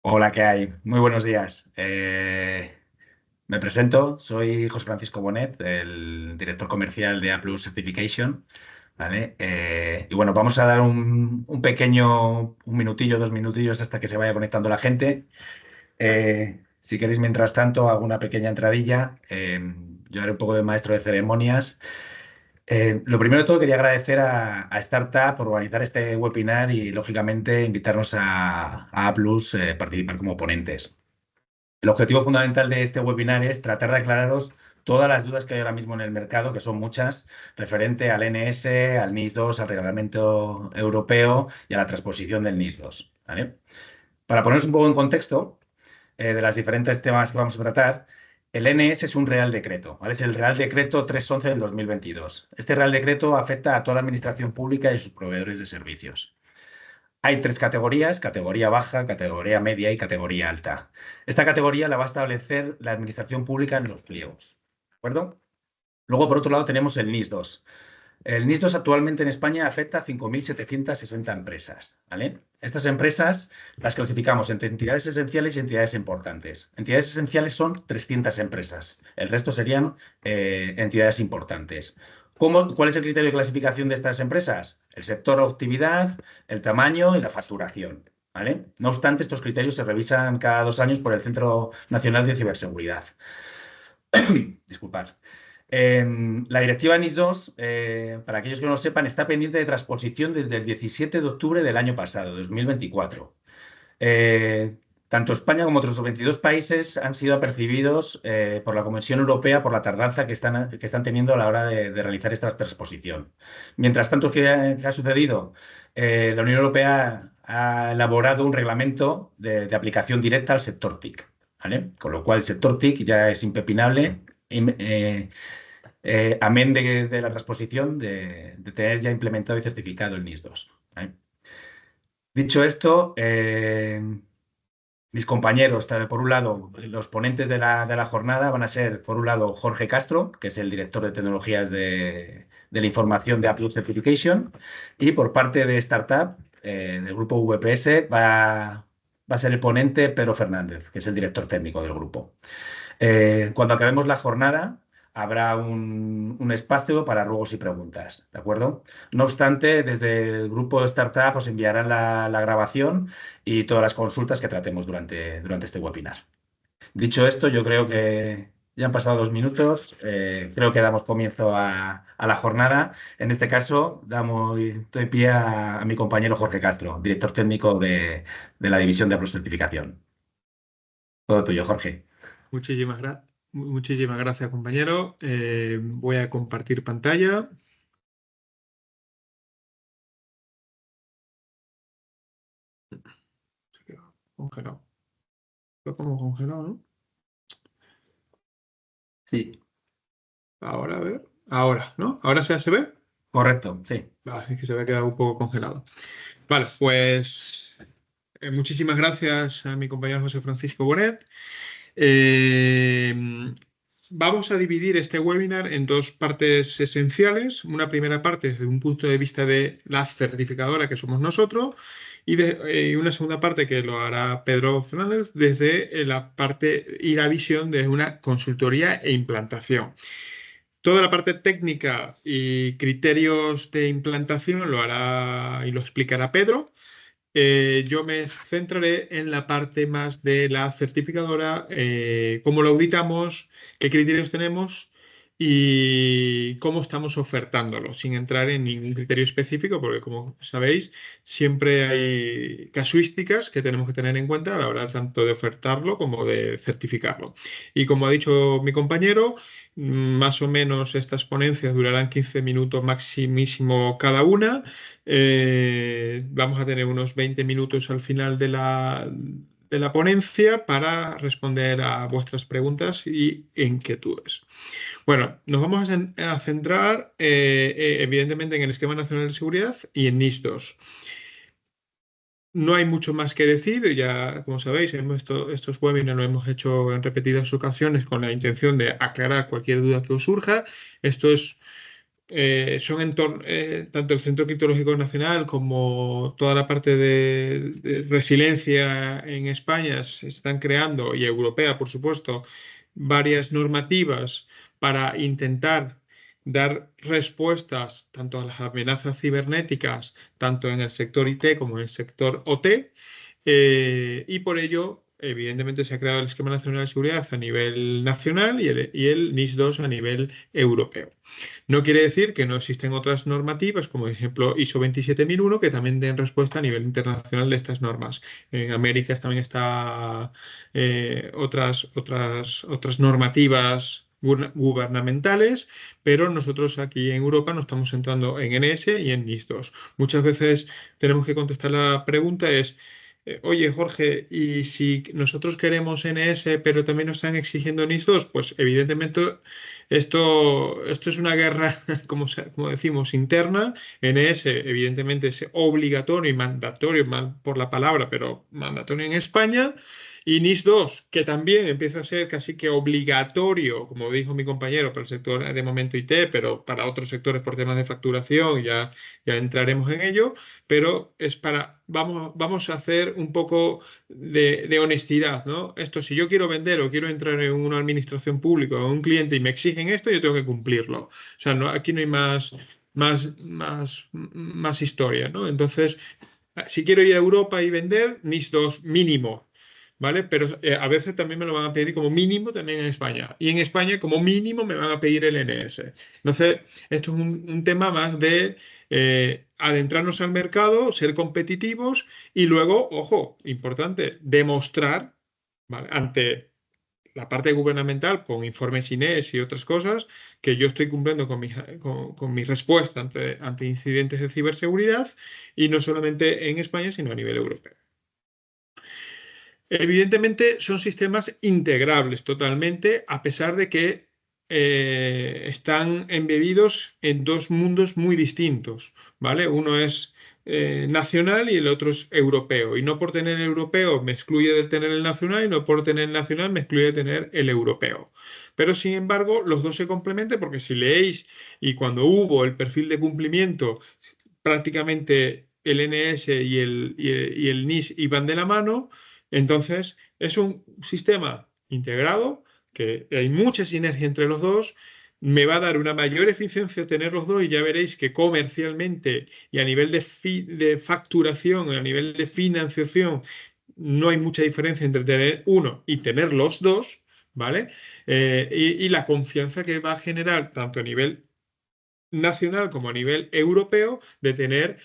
Hola, ¿qué hay? Muy buenos días. Me presento, soy José Francisco Bonet, el director comercial de A Plus Certification, ¿vale? Y bueno, vamos a dar un pequeño, un minutillo, 2 minutillos hasta que se vaya conectando la gente. Si queréis, mientras tanto, hago una pequeña entradilla. Yo haré un poco de maestro de ceremonias. Lo primero de todo, quería agradecer a Startup por organizar este webinar y, lógicamente, invitarnos a Plus participar como ponentes. El objetivo fundamental de este webinar es tratar de aclararos todas las dudas que hay ahora mismo en el mercado, que son muchas, referente al NS, al NIS 2, al Reglamento Europeo y a la transposición del NIS 2. ¿Vale? Para poneros un poco en contexto de los diferentes temas que vamos a tratar, el NS es un Real Decreto, ¿vale? Es el Real Decreto 311 del 2022. Este Real Decreto afecta a toda la administración pública y sus proveedores de servicios. Hay tres categorías: categoría baja, categoría media y categoría alta. Esta categoría la va a establecer la administración pública en los pliegos. ¿De acuerdo? Luego, por otro lado, tenemos el NIS 2. El NIS 2 actualmente en España afecta a 5.760 empresas. ¿Vale? Estas empresas las clasificamos entre entidades esenciales y entidades importantes. Entidades esenciales son 300 empresas. El resto serían entidades importantes. ¿Cuál es el criterio de clasificación de estas empresas? El sector o actividad, el tamaño y la facturación. ¿Vale? No obstante, estos criterios se revisan cada 2 años por el Centro Nacional de Ciberseguridad. Disculpad. La directiva NIS 2, para aquellos que no lo sepan, está pendiente de transposición desde el 17 de octubre del año pasado, 2024. Eh, Tanto España como otros 22 países han sido apercibidos por la Comisión Europea por la tardanza que están teniendo a la hora de realizar esta transposición. Mientras tanto, ¿qué ha sucedido? La Unión Europea ha elaborado un reglamento de aplicación directa al sector TIC, ¿vale? Con lo cual el sector TIC ya es impepinable, amén de la transposición de tener ya implementado y certificado el NIS 2. ¿Vale? Dicho esto, mis compañeros, por un lado, los ponentes de la jornada van a ser, por un lado, Jorge Castro, que es el director de tecnologías de la información de Applus Certification, y por parte de Startup, del grupo VPS, va a ser el ponente Pedro Fernández, que es el director técnico del grupo. Cuando acabemos la jornada, habrá un espacio para ruegos y preguntas, ¿de acuerdo? No obstante, desde el grupo de Startup os enviarán la grabación y todas las consultas que tratemos durante este webinar. Dicho esto, yo creo que ya han pasado 2 minutos. Creo que damos comienzo a la jornada. En este caso, doy pie a mi compañero Jorge Castro, director técnico de la división de Certificación. Todo tuyo, Jorge. Muchísimas gracias, compañero. Voy a compartir pantalla. Se quedó congelado. Fue como congelado, ¿no? Sí, Ahora, a ver. Ahora, ¿no? ¿Ahora se ve? correcto, sí. Es que se había quedado un poco congelado. Vale, pues muchísimas gracias a mi compañero José Francisco Bonet. Eh, Vamos a dividir este webinar en dos partes esenciales. Una primera parte desde un punto de vista de la certificadora que somos nosotros y una segunda parte que lo hará Pedro Fernández desde la parte y la visión de una consultoría e implantación. Toda la parte técnica y criterios de implantación lo hará y lo explicará Pedro. Yo me centraré en la parte más de la certificadora, cómo lo auditamos, qué criterios tenemos y cómo estamos ofertándolo, sin entrar en ningún criterio específico, porque como sabéis, siempre hay casuísticas que tenemos que tener en cuenta a la hora tanto de ofertarlo como de certificarlo. Y como ha dicho mi compañero, más o menos estas ponencias durarán 15 minutos maximísimo cada una. Vamos a tener unos 20 minutos al final de la ponencia para responder a vuestras preguntas y inquietudes. Bueno, nos vamos a centrar evidentemente en el Esquema Nacional de Seguridad y en NIS 2. No hay mucho más que decir, ya como sabéis, estos webinars lo hemos hecho en repetidas ocasiones con la intención de aclarar cualquier duda que os surja. Esto es tanto el Centro Criptológico Nacional como toda la parte de resiliencia en España se están creando, y europea, por supuesto, varias normativas para intentar dar respuestas tanto a las amenazas cibernéticas, tanto en el sector IT como en el sector OT, y por ello, evidentemente, se ha creado el Esquema Nacional de Seguridad a nivel nacional y el NIS 2 a nivel europeo. No quiere decir que no existen otras normativas, como por ejemplo ISO 27001, que también den respuesta a nivel internacional de estas normas. En América también está otras normativas gubernamentales, pero nosotros aquí en Europa nos estamos centrando en NS y en NIS 2. Muchas veces tenemos que contestar la pregunta es, oye Jorge, ¿y si nosotros queremos NS pero también nos están exigiendo NIS 2? Pues evidentemente esto es una guerra, como decimos, interna. NS, evidentemente, es obligatorio y mandatorio, mal por la palabra, pero mandatorio en España. Y NIS 2, que también empieza a ser casi que obligatorio, como dijo mi compañero, para el sector de momento IT, pero para otros sectores por temas de facturación, ya entraremos en ello. Pero vamos a hacer un poco de honestidad, ¿no? Esto, si yo quiero vender o quiero entrar en una administración pública o en un cliente y me exigen esto, yo tengo que cumplirlo. O sea, aquí no hay más historia, ¿no? Entonces, si quiero ir a Europa y vender, NIS 2 mínimo, ¿vale? Pero a veces también me lo van a pedir como mínimo también en España. Y en España, como mínimo, me van a pedir el NS. Entonces, esto es un tema más de adentrarnos al mercado, ser competitivos y luego, ojo, importante, demostrar, ¿vale? Ante la parte gubernamental, con informes INES y otras cosas, que yo estoy cumpliendo con mi respuesta ante incidentes de ciberseguridad, y no solamente en España, sino a nivel europeo. Evidentemente son sistemas integrables totalmente, a pesar de que están embebidos en dos mundos muy distintos, ¿vale? Uno es nacional y el otro es europeo. Y no por tener el europeo me excluye de tener el nacional, y no por tener el nacional me excluye de tener el europeo. Pero sin embargo, los dos se complementan, porque si leéis y cuando hubo el perfil de cumplimiento, prácticamente el NS y el NIS iban de la mano. Entonces, es un sistema integrado, que hay mucha sinergia entre los dos. Me va a dar una mayor eficiencia tener los dos, y ya veréis que comercialmente y a nivel de facturación, a nivel de financiación, no hay mucha diferencia entre tener uno y tener los dos, ¿vale? Y la confianza que va a generar tanto a nivel nacional como a nivel europeo, de tener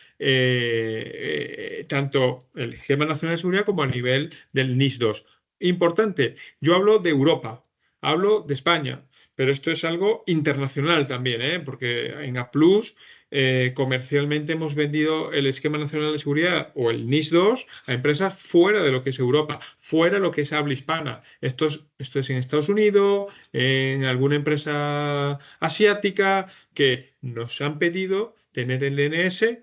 tanto el Esquema Nacional de Seguridad como a nivel del NIS 2. Importante, yo hablo de Europa, hablo de España, pero esto es algo internacional también, porque en A+, comercialmente hemos vendido el Esquema Nacional de Seguridad o el NIS 2 a empresas fuera de lo que es Europa, fuera de lo que es habla hispana. Esto es en Estados Unidos, en alguna empresa asiática, que nos han pedido tener el NS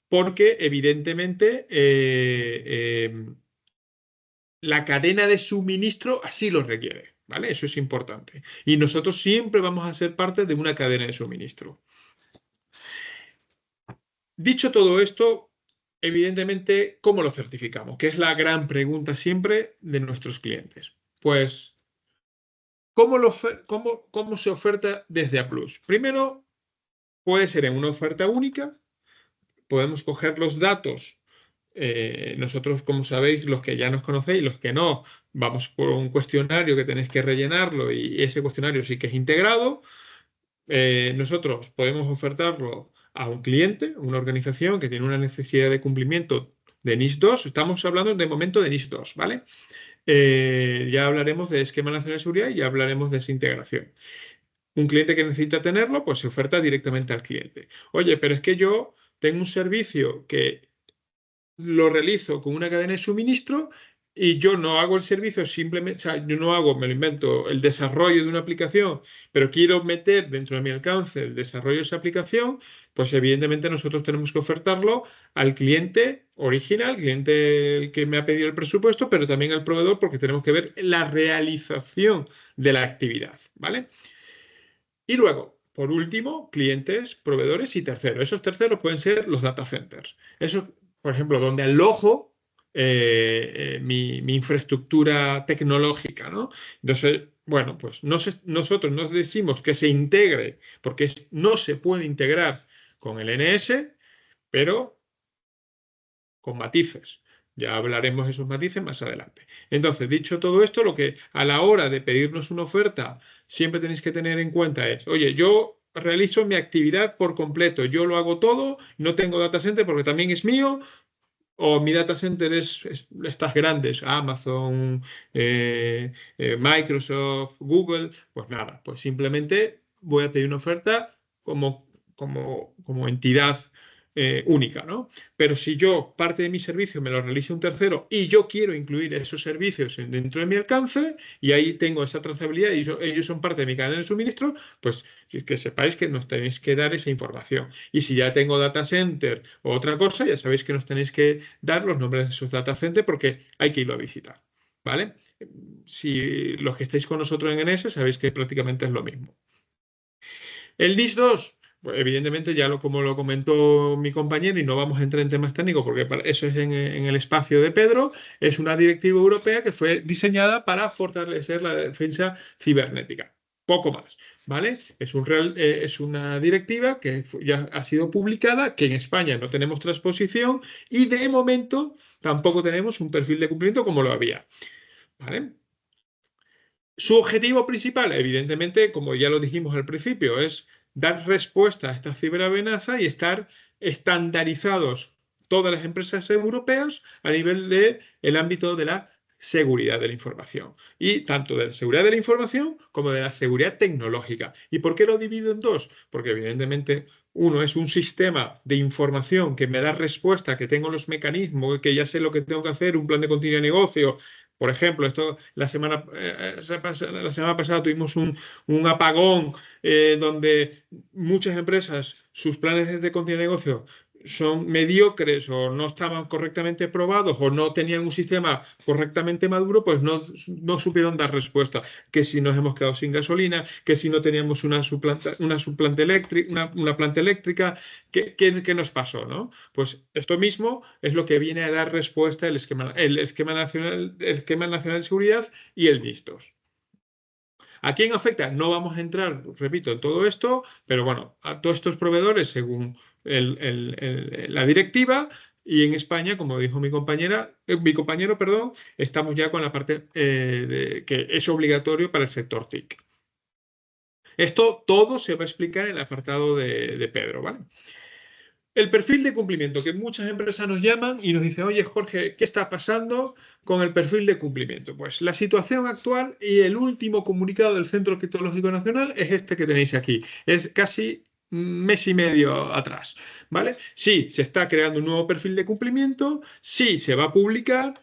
porque evidentemente la cadena de suministro así lo requiere, ¿vale? Eso es importante. Y nosotros siempre vamos a ser parte de una cadena de suministro. Dicho todo esto, evidentemente, ¿cómo lo certificamos? Que es la gran pregunta siempre de nuestros clientes. Pues, ¿cómo se oferta desde A+? Primero, puede ser en una oferta única. Podemos coger los datos. Nosotros, como sabéis, los que ya nos conocéis, los que no, vamos por un cuestionario que tenéis que rellenarlo, y ese cuestionario sí que es integrado. Nosotros podemos ofertarlo a un cliente, una organización que tiene una necesidad de cumplimiento de NIS 2. Estamos hablando de momento de NIS 2, ¿vale? Ya hablaremos de Esquema Nacional de Seguridad y ya hablaremos de esa integración. Un cliente que necesita tenerlo, pues se oferta directamente al cliente. Oye, pero es que yo tengo un servicio que lo realizo con una cadena de suministro, y yo no hago el servicio simplemente, o sea, yo no hago, me lo invento, el desarrollo de una aplicación, pero quiero meter dentro de mi alcance el desarrollo de esa aplicación. Pues evidentemente nosotros tenemos que ofertarlo al cliente original, cliente el que me ha pedido el presupuesto, pero también al proveedor, porque tenemos que ver la realización de la actividad, ¿vale? Y luego, por último, clientes, proveedores y terceros. Esos terceros pueden ser los data centers. Eso, por ejemplo, donde alojo mi infraestructura tecnológica, ¿no? Entonces, bueno, pues nosotros nos decimos que se integre, porque no se puede integrar con el NS, pero con matices. Ya hablaremos de esos matices más adelante. Entonces, dicho todo esto, lo que a la hora de pedirnos una oferta siempre tenéis que tener en cuenta es, oye, yo realizo mi actividad por completo, yo lo hago todo, no tengo data center porque también es mío, o mi data center es estas grandes, Amazon, Microsoft, Google, pues nada, pues simplemente voy a pedir una oferta como entidad única, ¿no? Pero si yo parte de mi servicio me lo realiza un tercero y yo quiero incluir esos servicios dentro de mi alcance y ahí tengo esa trazabilidad y ellos son parte de mi cadena de suministro, pues que sepáis que nos tenéis que dar esa información. Y si ya tengo data center o otra cosa, ya sabéis que nos tenéis que dar los nombres de esos data centers porque hay que irlo a visitar, ¿vale? Si los que estáis con nosotros en NS sabéis que prácticamente es lo mismo. El NIS 2, pues evidentemente como lo comentó mi compañero, y no vamos a entrar en temas técnicos porque eso es en el espacio de Pedro, es una directiva europea que fue diseñada para fortalecer la defensa cibernética. Poco más, ¿vale? Es una directiva que ya ha sido publicada, que en España no tenemos transposición y de momento tampoco tenemos un perfil de cumplimiento como lo había, ¿vale? Su objetivo principal, evidentemente, como ya lo dijimos al principio, es dar respuesta a esta ciberamenaza y estar estandarizados todas las empresas europeas a nivel del ámbito de la seguridad de la información. Y tanto de la seguridad de la información como de la seguridad tecnológica. ¿Y por qué lo divido en dos? Porque evidentemente uno es un sistema de información que me da respuesta, que tengo los mecanismos, que ya sé lo que tengo que hacer, un plan de continuidad de negocio. Por ejemplo, la semana pasada tuvimos un apagón donde muchas empresas, sus planes de continuidad de negocio son mediocres o no estaban correctamente probados o no tenían un sistema correctamente maduro, pues no supieron dar respuesta. Que si nos hemos quedado sin gasolina, que si no teníamos una planta eléctrica, ¿qué nos pasó, ¿no? Pues esto mismo es lo que viene a dar respuesta el esquema nacional de seguridad y el NIS2. ¿A quién afecta? No vamos a entrar, repito, en todo esto, pero bueno, a todos estos proveedores según la directiva. Y en España, como dijo mi compañero, perdón, estamos ya con la parte que es obligatorio para el sector TIC. Esto todo se va a explicar en el apartado de Pedro, ¿vale? El perfil de cumplimiento, que muchas empresas nos llaman y nos dicen, oye Jorge, ¿qué está pasando con el perfil de cumplimiento? Pues la situación actual y el último comunicado del Centro Criptológico Nacional es este que tenéis aquí. Es casi un mes y medio atrás, ¿vale? Sí, se está creando un nuevo perfil de cumplimiento, sí, se va a publicar,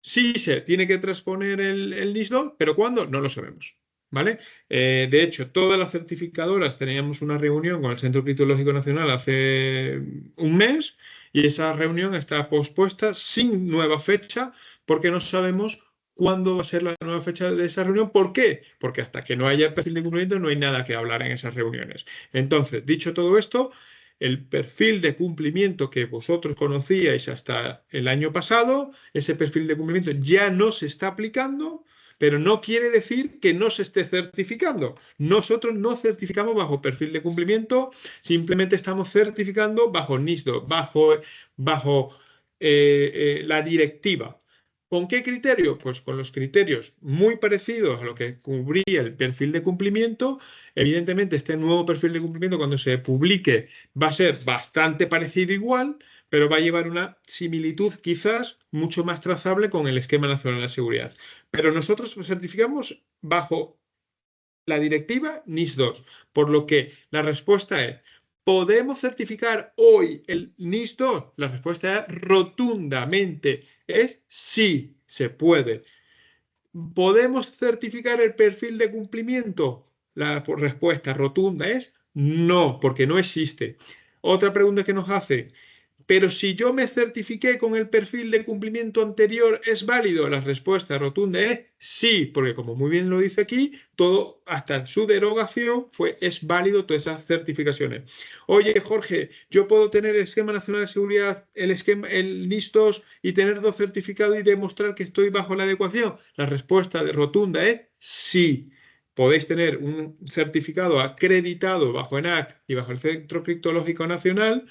sí, se tiene que transponer el NIS 2, pero ¿cuándo? No lo sabemos. ¿Vale? De hecho, todas las certificadoras teníamos una reunión con el Centro Criptológico Nacional hace un mes y esa reunión está pospuesta sin nueva fecha porque no sabemos cuándo va a ser la nueva fecha de esa reunión. ¿Por qué? Porque hasta que no haya perfil de cumplimiento no hay nada que hablar en esas reuniones. Entonces, dicho todo esto, el perfil de cumplimiento que vosotros conocíais hasta el año pasado, ese perfil de cumplimiento ya no se está aplicando, pero no quiere decir que no se esté certificando. Nosotros no certificamos bajo perfil de cumplimiento, simplemente estamos certificando bajo NIS2, bajo la directiva. ¿Con qué criterio? Pues con los criterios muy parecidos a lo que cubría el perfil de cumplimiento. Evidentemente, este nuevo perfil de cumplimiento, cuando se publique, va a ser bastante parecido igual, pero va a llevar una similitud quizás mucho más trazable con el Esquema Nacional de Seguridad. Pero nosotros lo certificamos bajo la directiva NIS2, por lo que la respuesta es, ¿podemos certificar hoy el NIS2? La respuesta es rotundamente, es sí, se puede. ¿Podemos certificar el perfil de cumplimiento? La respuesta rotunda es no, porque no existe. Otra pregunta que nos hace, Pero si yo me certifiqué con el perfil de cumplimiento anterior, ¿es válido? La respuesta rotunda es sí, porque como muy bien lo dice aquí, todo hasta su derogación es válido todas esas certificaciones. Oye, Jorge, yo puedo tener el Esquema Nacional de Seguridad, el NIS2 y tener dos certificados y demostrar que estoy bajo la adecuación. La respuesta rotunda es sí. Podéis tener un certificado acreditado bajo ENAC y bajo el Centro Criptológico Nacional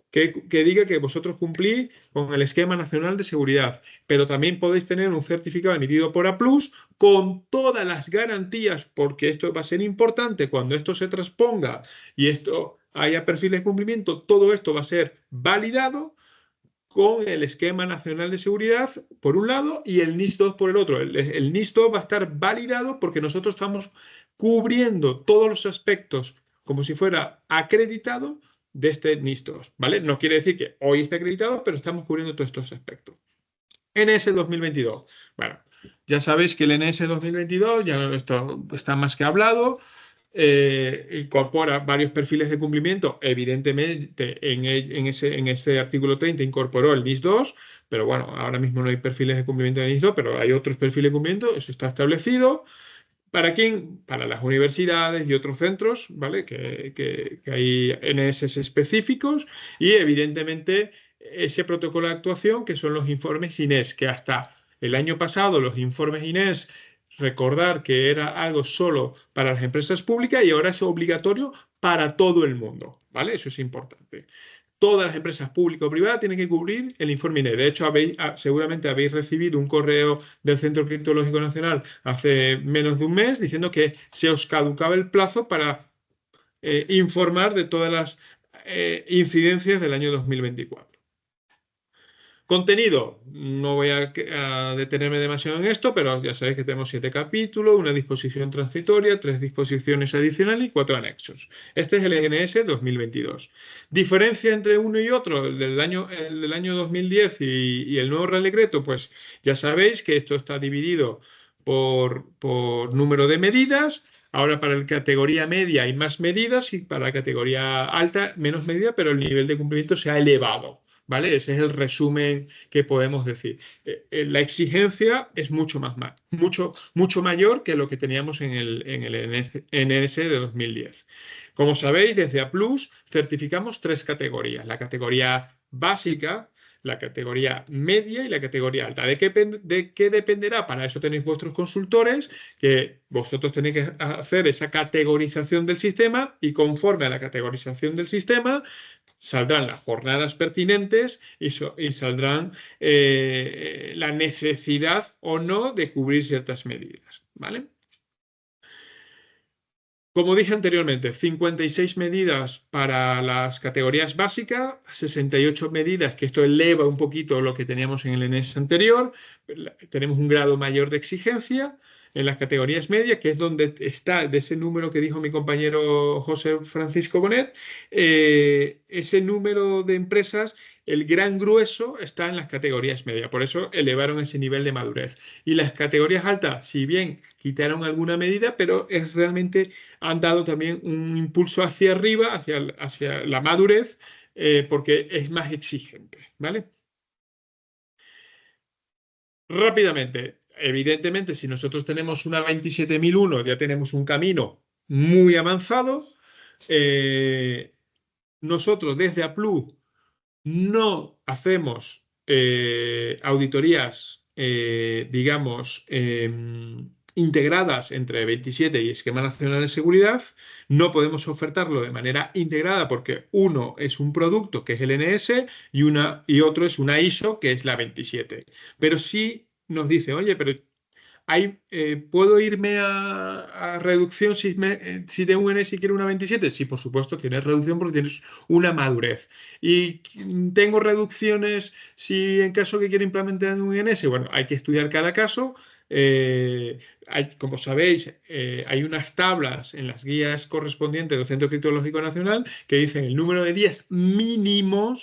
que diga que vosotros cumplís con el Esquema Nacional de Seguridad, pero también podéis tener un certificado emitido por A+ con todas las garantías, porque esto va a ser importante cuando esto se transponga y esto haya perfiles de cumplimiento, todo esto va a ser validado con el Esquema Nacional de Seguridad por un lado y el NIS2 por el otro. El NIS2 va a estar validado porque nosotros estamos cubriendo todos los aspectos como si fuera acreditado de este NIS2, ¿vale? No quiere decir que hoy esté acreditado, pero estamos cubriendo todos estos aspectos. NS 2022. Bueno, ya sabéis que el NS 2022, ya esto está más que hablado, incorpora varios perfiles de cumplimiento. Evidentemente, en ese artículo 30 incorporó el NIS2, pero bueno, ahora mismo no hay perfiles de cumplimiento de NIS2, pero hay otros perfiles de cumplimiento, eso está establecido. ¿Para quién? Para las universidades y otros centros, ¿vale? Que hay NS específicos y evidentemente ese protocolo de actuación que son los informes INES, que hasta el año pasado los informes INES, recordar que era algo solo para las empresas públicas y ahora es obligatorio para todo el mundo, ¿vale? Eso es importante. Todas las empresas públicas o privadas tienen que cubrir el informe INE. De hecho, seguramente habéis recibido un correo del Centro Criptológico Nacional hace menos de un mes diciendo que se os caducaba el plazo para informar de todas las incidencias del año 2024. Contenido, no voy a detenerme demasiado en esto, pero ya sabéis que tenemos 7 capítulos, una disposición transitoria, 3 disposiciones adicionales y 4 anexos. Este es el NS 2022. Diferencia entre uno y otro, el del año 2010 y el nuevo Real Decreto, pues ya sabéis que esto está dividido por número de medidas. Ahora para la categoría media hay más medidas y para la categoría alta menos medidas, pero el nivel de cumplimiento se ha elevado. ¿Vale? Ese es el resumen que podemos decir. La exigencia es mucho mayor que lo que teníamos en el NS de 2010. Como sabéis, desde A+ certificamos 3 categorías. La categoría básica, la categoría media y la categoría alta. ¿De qué dependerá? Para eso tenéis vuestros consultores, que vosotros tenéis que hacer esa categorización del sistema y conforme a la categorización del sistema, saldrán las jornadas pertinentes y saldrán la necesidad o no de cubrir ciertas medidas, ¿vale? Como dije anteriormente, 56 medidas para las categorías básicas, 68 medidas, que esto eleva un poquito lo que teníamos en el NS anterior. Tenemos un grado mayor de exigencia en las categorías medias, que es donde está, de ese número que dijo mi compañero José Francisco Bonet, ese número de empresas, el gran grueso está en las categorías medias. Por eso elevaron ese nivel de madurez. Y las categorías altas, si bien quitaron alguna medida, pero realmente han dado también un impulso hacia arriba, hacia la madurez, porque es más exigente, ¿vale? Rápidamente, evidentemente, si nosotros tenemos una 27001, ya tenemos un camino muy avanzado. Nosotros desde A+ no hacemos auditorías, digamos, integradas entre 27 y Esquema Nacional de Seguridad. No podemos ofertarlo de manera integrada porque uno es un producto, que es el NS, y otro es una ISO, que es la 27. Pero sí nos dice, oye, pero ¿puedo irme a reducción si tengo un NS y quiero una 27? Sí, por supuesto, tienes reducción porque tienes una madurez. ¿Y tengo reducciones si en caso que quiero implementar un NS? Bueno, hay que estudiar cada caso. Como sabéis, hay unas tablas en las guías correspondientes del Centro Criptológico Nacional que dicen el número de días mínimo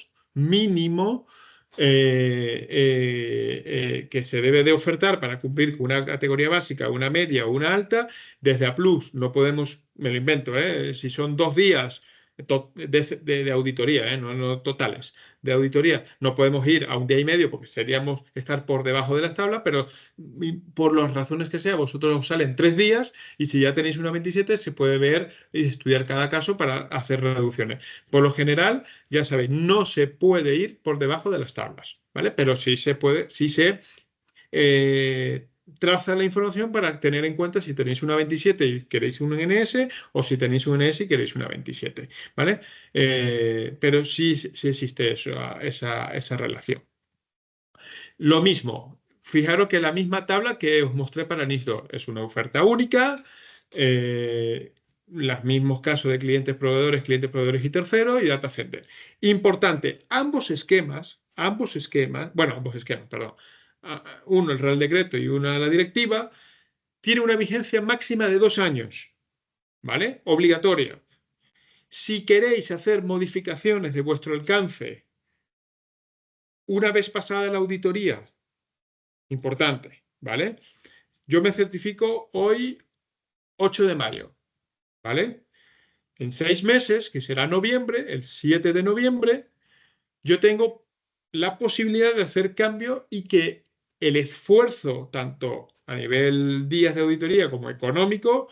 que se debe de ofertar para cumplir con una categoría básica, una media o una alta. Desde A+ no podemos, me lo invento, si son 2 días de auditoría, no totales, de auditoría. No podemos ir a un día y medio porque seríamos estar por debajo de las tablas, pero por las razones que sea, vosotros os salen 3 días y si ya tenéis una 27 se puede ver y estudiar cada caso para hacer reducciones. Por lo general, ya sabéis, no se puede ir por debajo de las tablas, ¿vale? Pero sí se puede, sí se traza la información para tener en cuenta si tenéis una 27 y queréis un NS o si tenéis un NS y queréis una 27, ¿vale? Pero sí existe esa relación. Lo mismo, fijaros que la misma tabla que os mostré para NIS2 es una oferta única, los mismos casos de clientes, proveedores y terceros y data center. Importante, ambos esquemas, perdón, uno el Real Decreto y una la directiva, tiene una vigencia máxima de 2 años, ¿vale? Obligatoria. Si queréis hacer modificaciones de vuestro alcance una vez pasada la auditoría, importante, ¿vale? Yo me certifico hoy 8 de mayo, ¿vale? En 6 meses, que será noviembre, el 7 de noviembre, yo tengo la posibilidad de hacer cambio y que el esfuerzo, tanto a nivel días de auditoría como económico,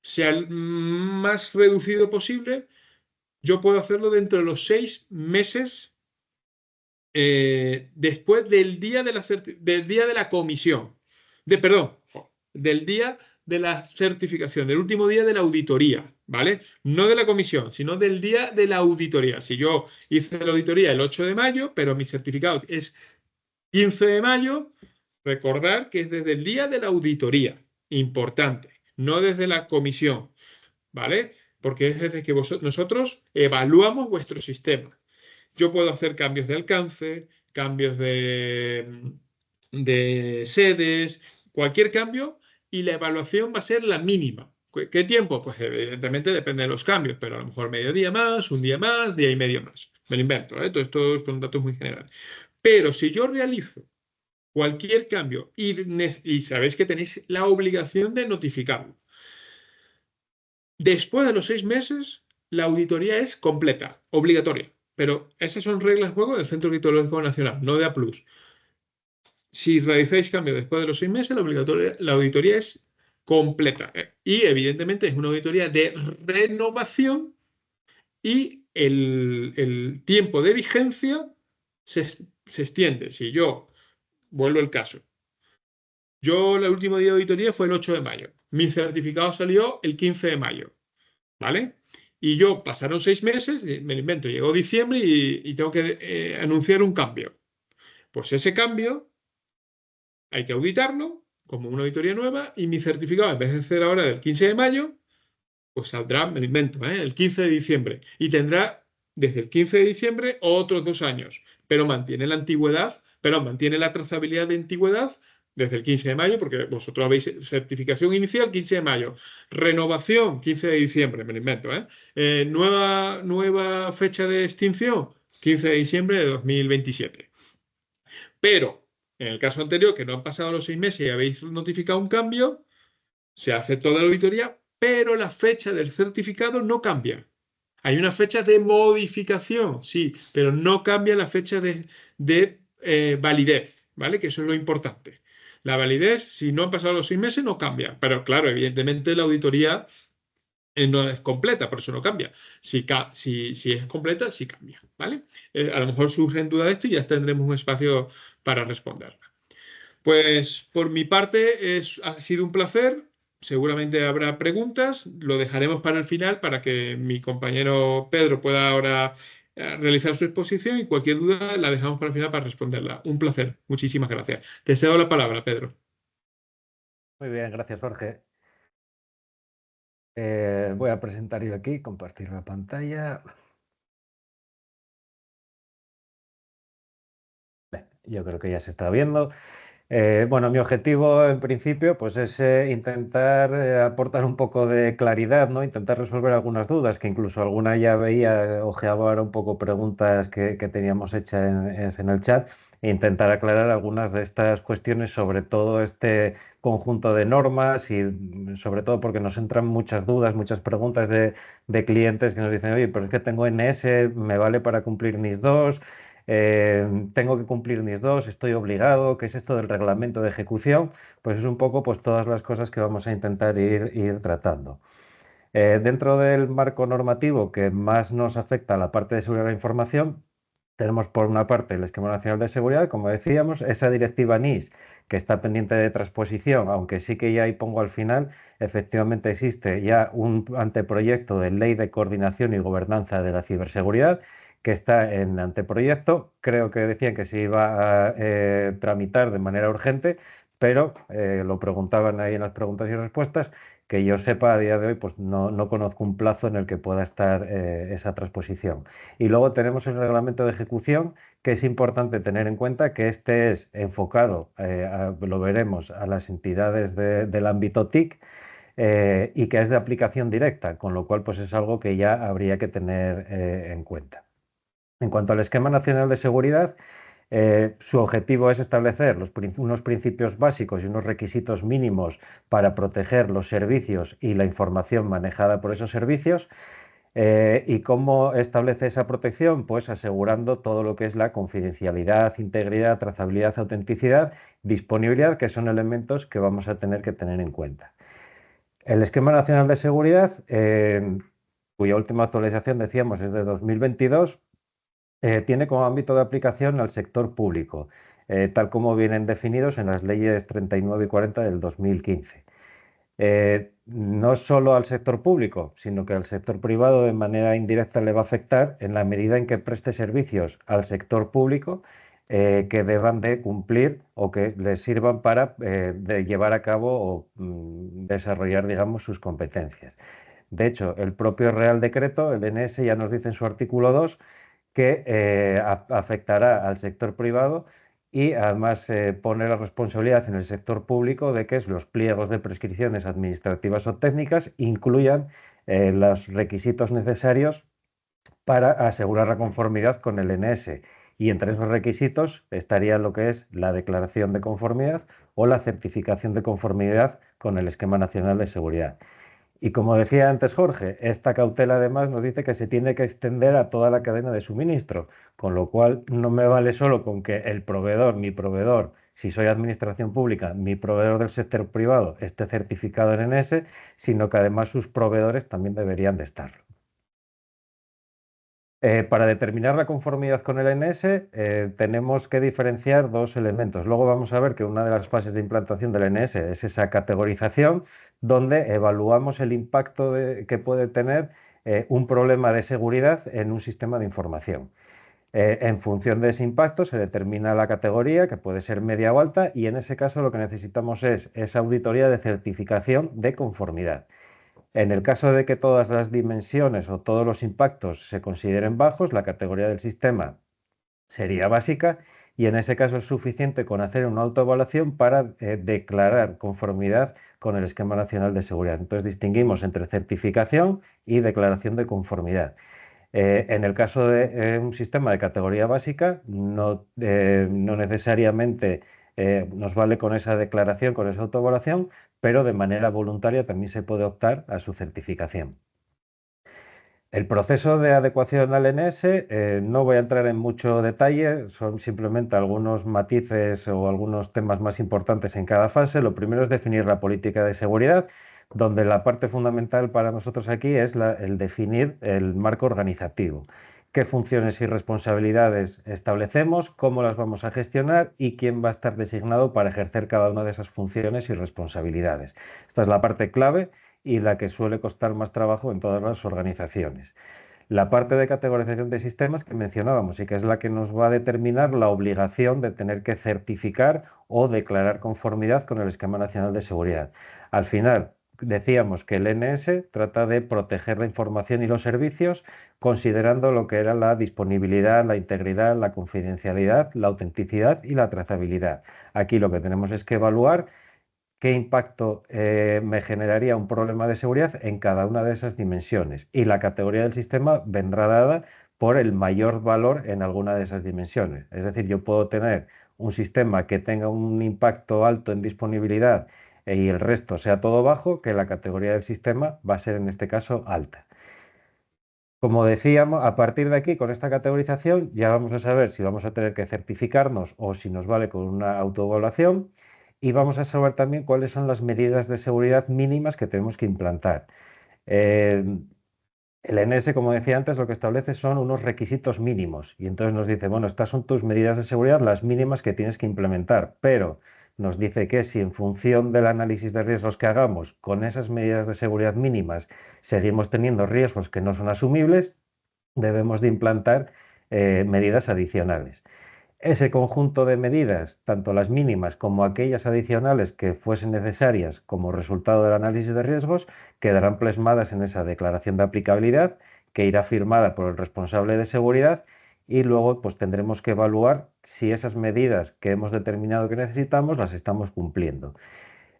sea el más reducido posible. Yo puedo hacerlo dentro de los 6 meses después del día de la comisión, perdón, del día de la certificación, del último día de la auditoría, ¿vale? No de la comisión, sino del día de la auditoría. Si yo hice la auditoría el 8 de mayo, pero mi certificado es 15 de mayo, recordar que es desde el día de la auditoría, importante, no desde la comisión, ¿vale? Porque es desde que nosotros evaluamos vuestro sistema. Yo puedo hacer cambios de alcance, cambios de sedes, cualquier cambio y la evaluación va a ser la mínima. ¿Qué tiempo? Pues evidentemente depende de los cambios, pero a lo mejor medio día más, un día más, día y medio más. Me lo invento, ¿eh? Todo esto es con datos muy generales. Pero si yo realizo cualquier cambio y sabéis que tenéis la obligación de notificarlo, después de los 6 meses, la auditoría es completa, obligatoria. Pero esas son reglas de juego del Centro Auditológico Nacional, no de A+. Si realizáis cambios después de los 6 meses, la auditoría es completa. Y evidentemente es una auditoría de renovación y el tiempo de vigencia se extiende. Si yo vuelvo el caso, el último día de auditoría fue el 8 de mayo. Mi certificado salió el 15 de mayo. ¿Vale? Y yo pasaron 6 meses, me lo invento, llegó diciembre y tengo que anunciar un cambio. Pues ese cambio hay que auditarlo como una auditoría nueva y mi certificado, en vez de ser ahora del 15 de mayo, pues saldrá, me lo invento, el 15 de diciembre. Y tendrá desde el 15 de diciembre otros 2 años, pero mantiene la antigüedad, pero mantiene la trazabilidad de antigüedad desde el 15 de mayo, porque vosotros habéis certificación inicial 15 de mayo, renovación 15 de diciembre, me lo invento, nueva fecha de extinción 15 de diciembre de 2027. Pero en el caso anterior, que no han pasado los 6 meses y habéis notificado un cambio, se hace toda la auditoría, pero la fecha del certificado no cambia. Hay una fecha de modificación, sí, pero no cambia la fecha de validez, ¿vale? Que eso es lo importante. La validez, si no han pasado los 6 meses, no cambia. Pero claro, evidentemente la auditoría no es completa, por eso no cambia. Si es completa, sí cambia, ¿vale? A lo mejor surge en duda de esto y ya tendremos un espacio para responderla. Pues por mi parte ha sido un placer. Seguramente habrá preguntas. Lo dejaremos para el final para que mi compañero Pedro pueda ahora realizar su exposición y cualquier duda la dejamos para el final para responderla. Un placer. Muchísimas gracias. Te cedo la palabra, Pedro. Muy bien, gracias, Jorge. Voy a presentar yo aquí, compartir la pantalla. Yo creo que ya se está viendo. Bueno, mi objetivo en principio pues es intentar aportar un poco de claridad, ¿no? Intentar resolver algunas dudas, que incluso alguna ya veía, ojeaba ahora un poco preguntas que teníamos hechas en el chat. e intentar aclarar algunas de estas cuestiones sobre todo este conjunto de normas y sobre todo porque nos entran muchas dudas, muchas preguntas de clientes que nos dicen, oye, pero es que tengo NS, ¿me vale para cumplir NIS 2? Tengo que cumplir NIS 2, estoy obligado, ¿qué es esto del reglamento de ejecución? Pues es un poco pues todas las cosas que vamos a intentar ir tratando. Dentro del marco normativo que más nos afecta a la parte de seguridad de la información, tenemos por una parte el Esquema Nacional de Seguridad, como decíamos, esa directiva NIS que está pendiente de transposición, aunque sí que ya ahí pongo al final, efectivamente existe ya un anteproyecto de Ley de Coordinación y Gobernanza de la Ciberseguridad que está en anteproyecto. Creo que decían que se iba a tramitar de manera urgente, pero lo preguntaban ahí en las preguntas y respuestas. Que yo sepa a día de hoy, pues no conozco un plazo en el que pueda estar esa transposición. Y luego tenemos el reglamento de ejecución, que es importante tener en cuenta que este es enfocado, lo veremos, a las entidades del ámbito TIC y que es de aplicación directa, con lo cual pues es algo que ya habría que tener en cuenta. En cuanto al Esquema Nacional de Seguridad, su objetivo es establecer unos principios básicos y unos requisitos mínimos para proteger los servicios y la información manejada por esos servicios. ¿Y cómo establece esa protección? Pues asegurando todo lo que es la confidencialidad, integridad, trazabilidad, autenticidad, disponibilidad, que son elementos que vamos a tener que tener en cuenta. El Esquema Nacional de Seguridad, cuya última actualización, decíamos, es de 2022, tiene como ámbito de aplicación al sector público, tal como vienen definidos en las leyes 39 y 40 del 2015. No solo al sector público, sino que al sector privado de manera indirecta le va a afectar en la medida en que preste servicios al sector público que deban de cumplir o que les sirvan para de llevar a cabo o desarrollar, digamos, sus competencias. De hecho, el propio Real Decreto, el NS, ya nos dice en su artículo 2 que afectará al sector privado y además pone la responsabilidad en el sector público de que los pliegos de prescripciones administrativas o técnicas incluyan los requisitos necesarios para asegurar la conformidad con el NS. Y entre esos requisitos estaría lo que es la declaración de conformidad o la certificación de conformidad con el Esquema Nacional de Seguridad. Y como decía antes Jorge, esta cautela además nos dice que se tiene que extender a toda la cadena de suministro, con lo cual no me vale solo con que el proveedor, mi proveedor, si soy administración pública, mi proveedor del sector privado esté certificado en NS, sino que además sus proveedores también deberían de estarlo. Para determinar la conformidad con el NS tenemos que diferenciar dos elementos. Luego vamos a ver que una de las fases de implantación del NS es esa categorización donde evaluamos el impacto que puede tener un problema de seguridad en un sistema de información. En función de ese impacto se determina la categoría, que puede ser media o alta, y en ese caso lo que necesitamos es esa auditoría de certificación de conformidad. En el caso de que todas las dimensiones o todos los impactos se consideren bajos, la categoría del sistema sería básica y en ese caso es suficiente con hacer una autoevaluación para declarar conformidad con el Esquema Nacional de Seguridad. Entonces distinguimos entre certificación y declaración de conformidad. En el caso de un sistema de categoría básica, no necesariamente nos vale con esa declaración, con esa autoevaluación, pero de manera voluntaria también se puede optar a su certificación. El proceso de adecuación al NS, no voy a entrar en mucho detalle, son simplemente algunos matices o algunos temas más importantes en cada fase. Lo primero es definir la política de seguridad, donde la parte fundamental para nosotros aquí es el definir el marco organizativo. Qué funciones y responsabilidades establecemos, cómo las vamos a gestionar y quién va a estar designado para ejercer cada una de esas funciones y responsabilidades. Esta es la parte clave y la que suele costar más trabajo en todas las organizaciones. La parte de categorización de sistemas que mencionábamos y que es la que nos va a determinar la obligación de tener que certificar o declarar conformidad con el Esquema Nacional de Seguridad. Al final, decíamos que el NS trata de proteger la información y los servicios considerando lo que era la disponibilidad, la integridad, la confidencialidad, la autenticidad y la trazabilidad. Aquí lo que tenemos es que evaluar qué impacto me generaría un problema de seguridad en cada una de esas dimensiones. Y la categoría del sistema vendrá dada por el mayor valor en alguna de esas dimensiones. Es decir, yo puedo tener un sistema que tenga un impacto alto en disponibilidad y el resto sea todo bajo, que la categoría del sistema va a ser en este caso alta. Como decíamos, a partir de aquí, con esta categorización, ya vamos a saber si vamos a tener que certificarnos o si nos vale con una autoevaluación, y vamos a saber también cuáles son las medidas de seguridad mínimas que tenemos que implantar. Eh, el NS, como decía antes, lo que establece son unos requisitos mínimos y entonces nos dice, bueno, estas son tus medidas de seguridad, las mínimas que tienes que implementar, pero nos dice que si en función del análisis de riesgos que hagamos con esas medidas de seguridad mínimas seguimos teniendo riesgos que no son asumibles, debemos de implantar medidas adicionales. Ese conjunto de medidas, tanto las mínimas como aquellas adicionales que fuesen necesarias como resultado del análisis de riesgos, quedarán plasmadas en esa declaración de aplicabilidad que irá firmada por el responsable de seguridad y luego pues tendremos que evaluar si esas medidas que hemos determinado que necesitamos las estamos cumpliendo.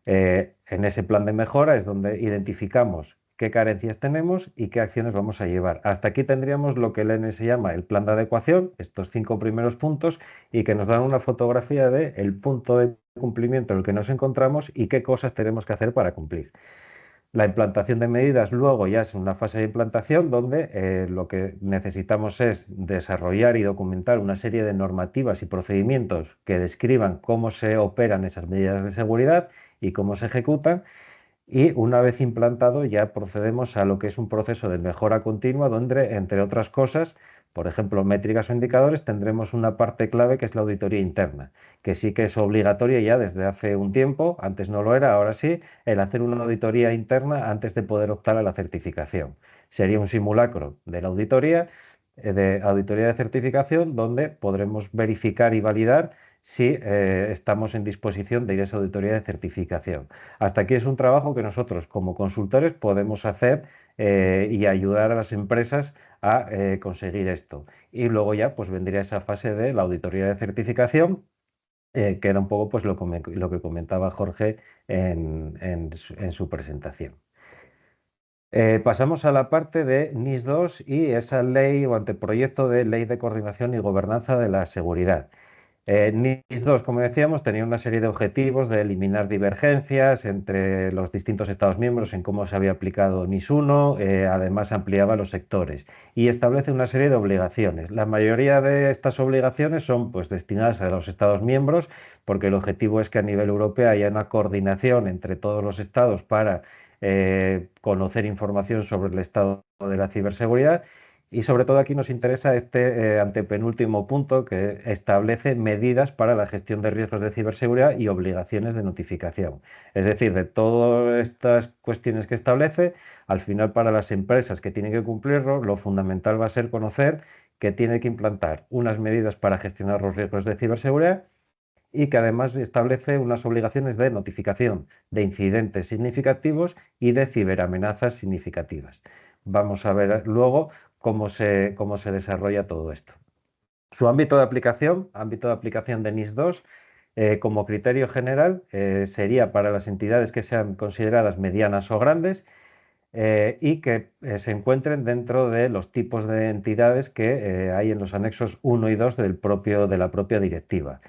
En ese plan de mejora es donde identificamos qué carencias tenemos y qué acciones vamos a llevar. Hasta aquí tendríamos lo que el NS llama el plan de adecuación, estos 5 primeros puntos, y que nos dan una fotografía del punto de cumplimiento en el que nos encontramos y qué cosas tenemos que hacer para cumplir. La implantación de medidas luego ya es una fase de implantación donde lo que necesitamos es desarrollar y documentar una serie de normativas y procedimientos que describan cómo se operan esas medidas de seguridad y cómo se ejecutan. Y una vez implantado ya procedemos a lo que es un proceso de mejora continua donde, entre otras cosas, por ejemplo, métricas o indicadores, tendremos una parte clave que es la auditoría interna, que sí que es obligatoria ya desde hace un tiempo, antes no lo era, ahora sí, el hacer una auditoría interna antes de poder optar a la certificación. Sería un simulacro de la auditoría de certificación, donde podremos verificar y validar si estamos en disposición de ir a esa auditoría de certificación. Hasta aquí es un trabajo que nosotros como consultores podemos hacer y ayudar a las empresas a conseguir esto. Y luego ya pues vendría esa fase de la auditoría de certificación, que era un poco pues lo que comentaba Jorge en su presentación. Pasamos a la parte de NIS 2 y esa ley o anteproyecto de Ley de Coordinación y Gobernanza de la Seguridad. NIS 2, como decíamos, tenía una serie de objetivos de eliminar divergencias entre los distintos Estados miembros en cómo se había aplicado NIS 1, además ampliaba los sectores y establece una serie de obligaciones. La mayoría de estas obligaciones son pues, destinadas a los Estados miembros porque el objetivo es que a nivel europeo haya una coordinación entre todos los Estados para conocer información sobre el estado de la ciberseguridad. Y sobre todo aquí nos interesa este antepenúltimo punto que establece medidas para la gestión de riesgos de ciberseguridad y obligaciones de notificación. Es decir, de todas estas cuestiones que establece, al final para las empresas que tienen que cumplirlo, lo fundamental va a ser conocer que tiene que implantar unas medidas para gestionar los riesgos de ciberseguridad y que además establece unas obligaciones de notificación de incidentes significativos y de ciberamenazas significativas. Vamos a ver luego cómo se desarrolla todo esto. Su ámbito de aplicación de NIS 2, como criterio general, sería para las entidades que sean consideradas medianas o grandes y que se encuentren dentro de los tipos de entidades que hay en los anexos 1 y 2 de la propia directiva.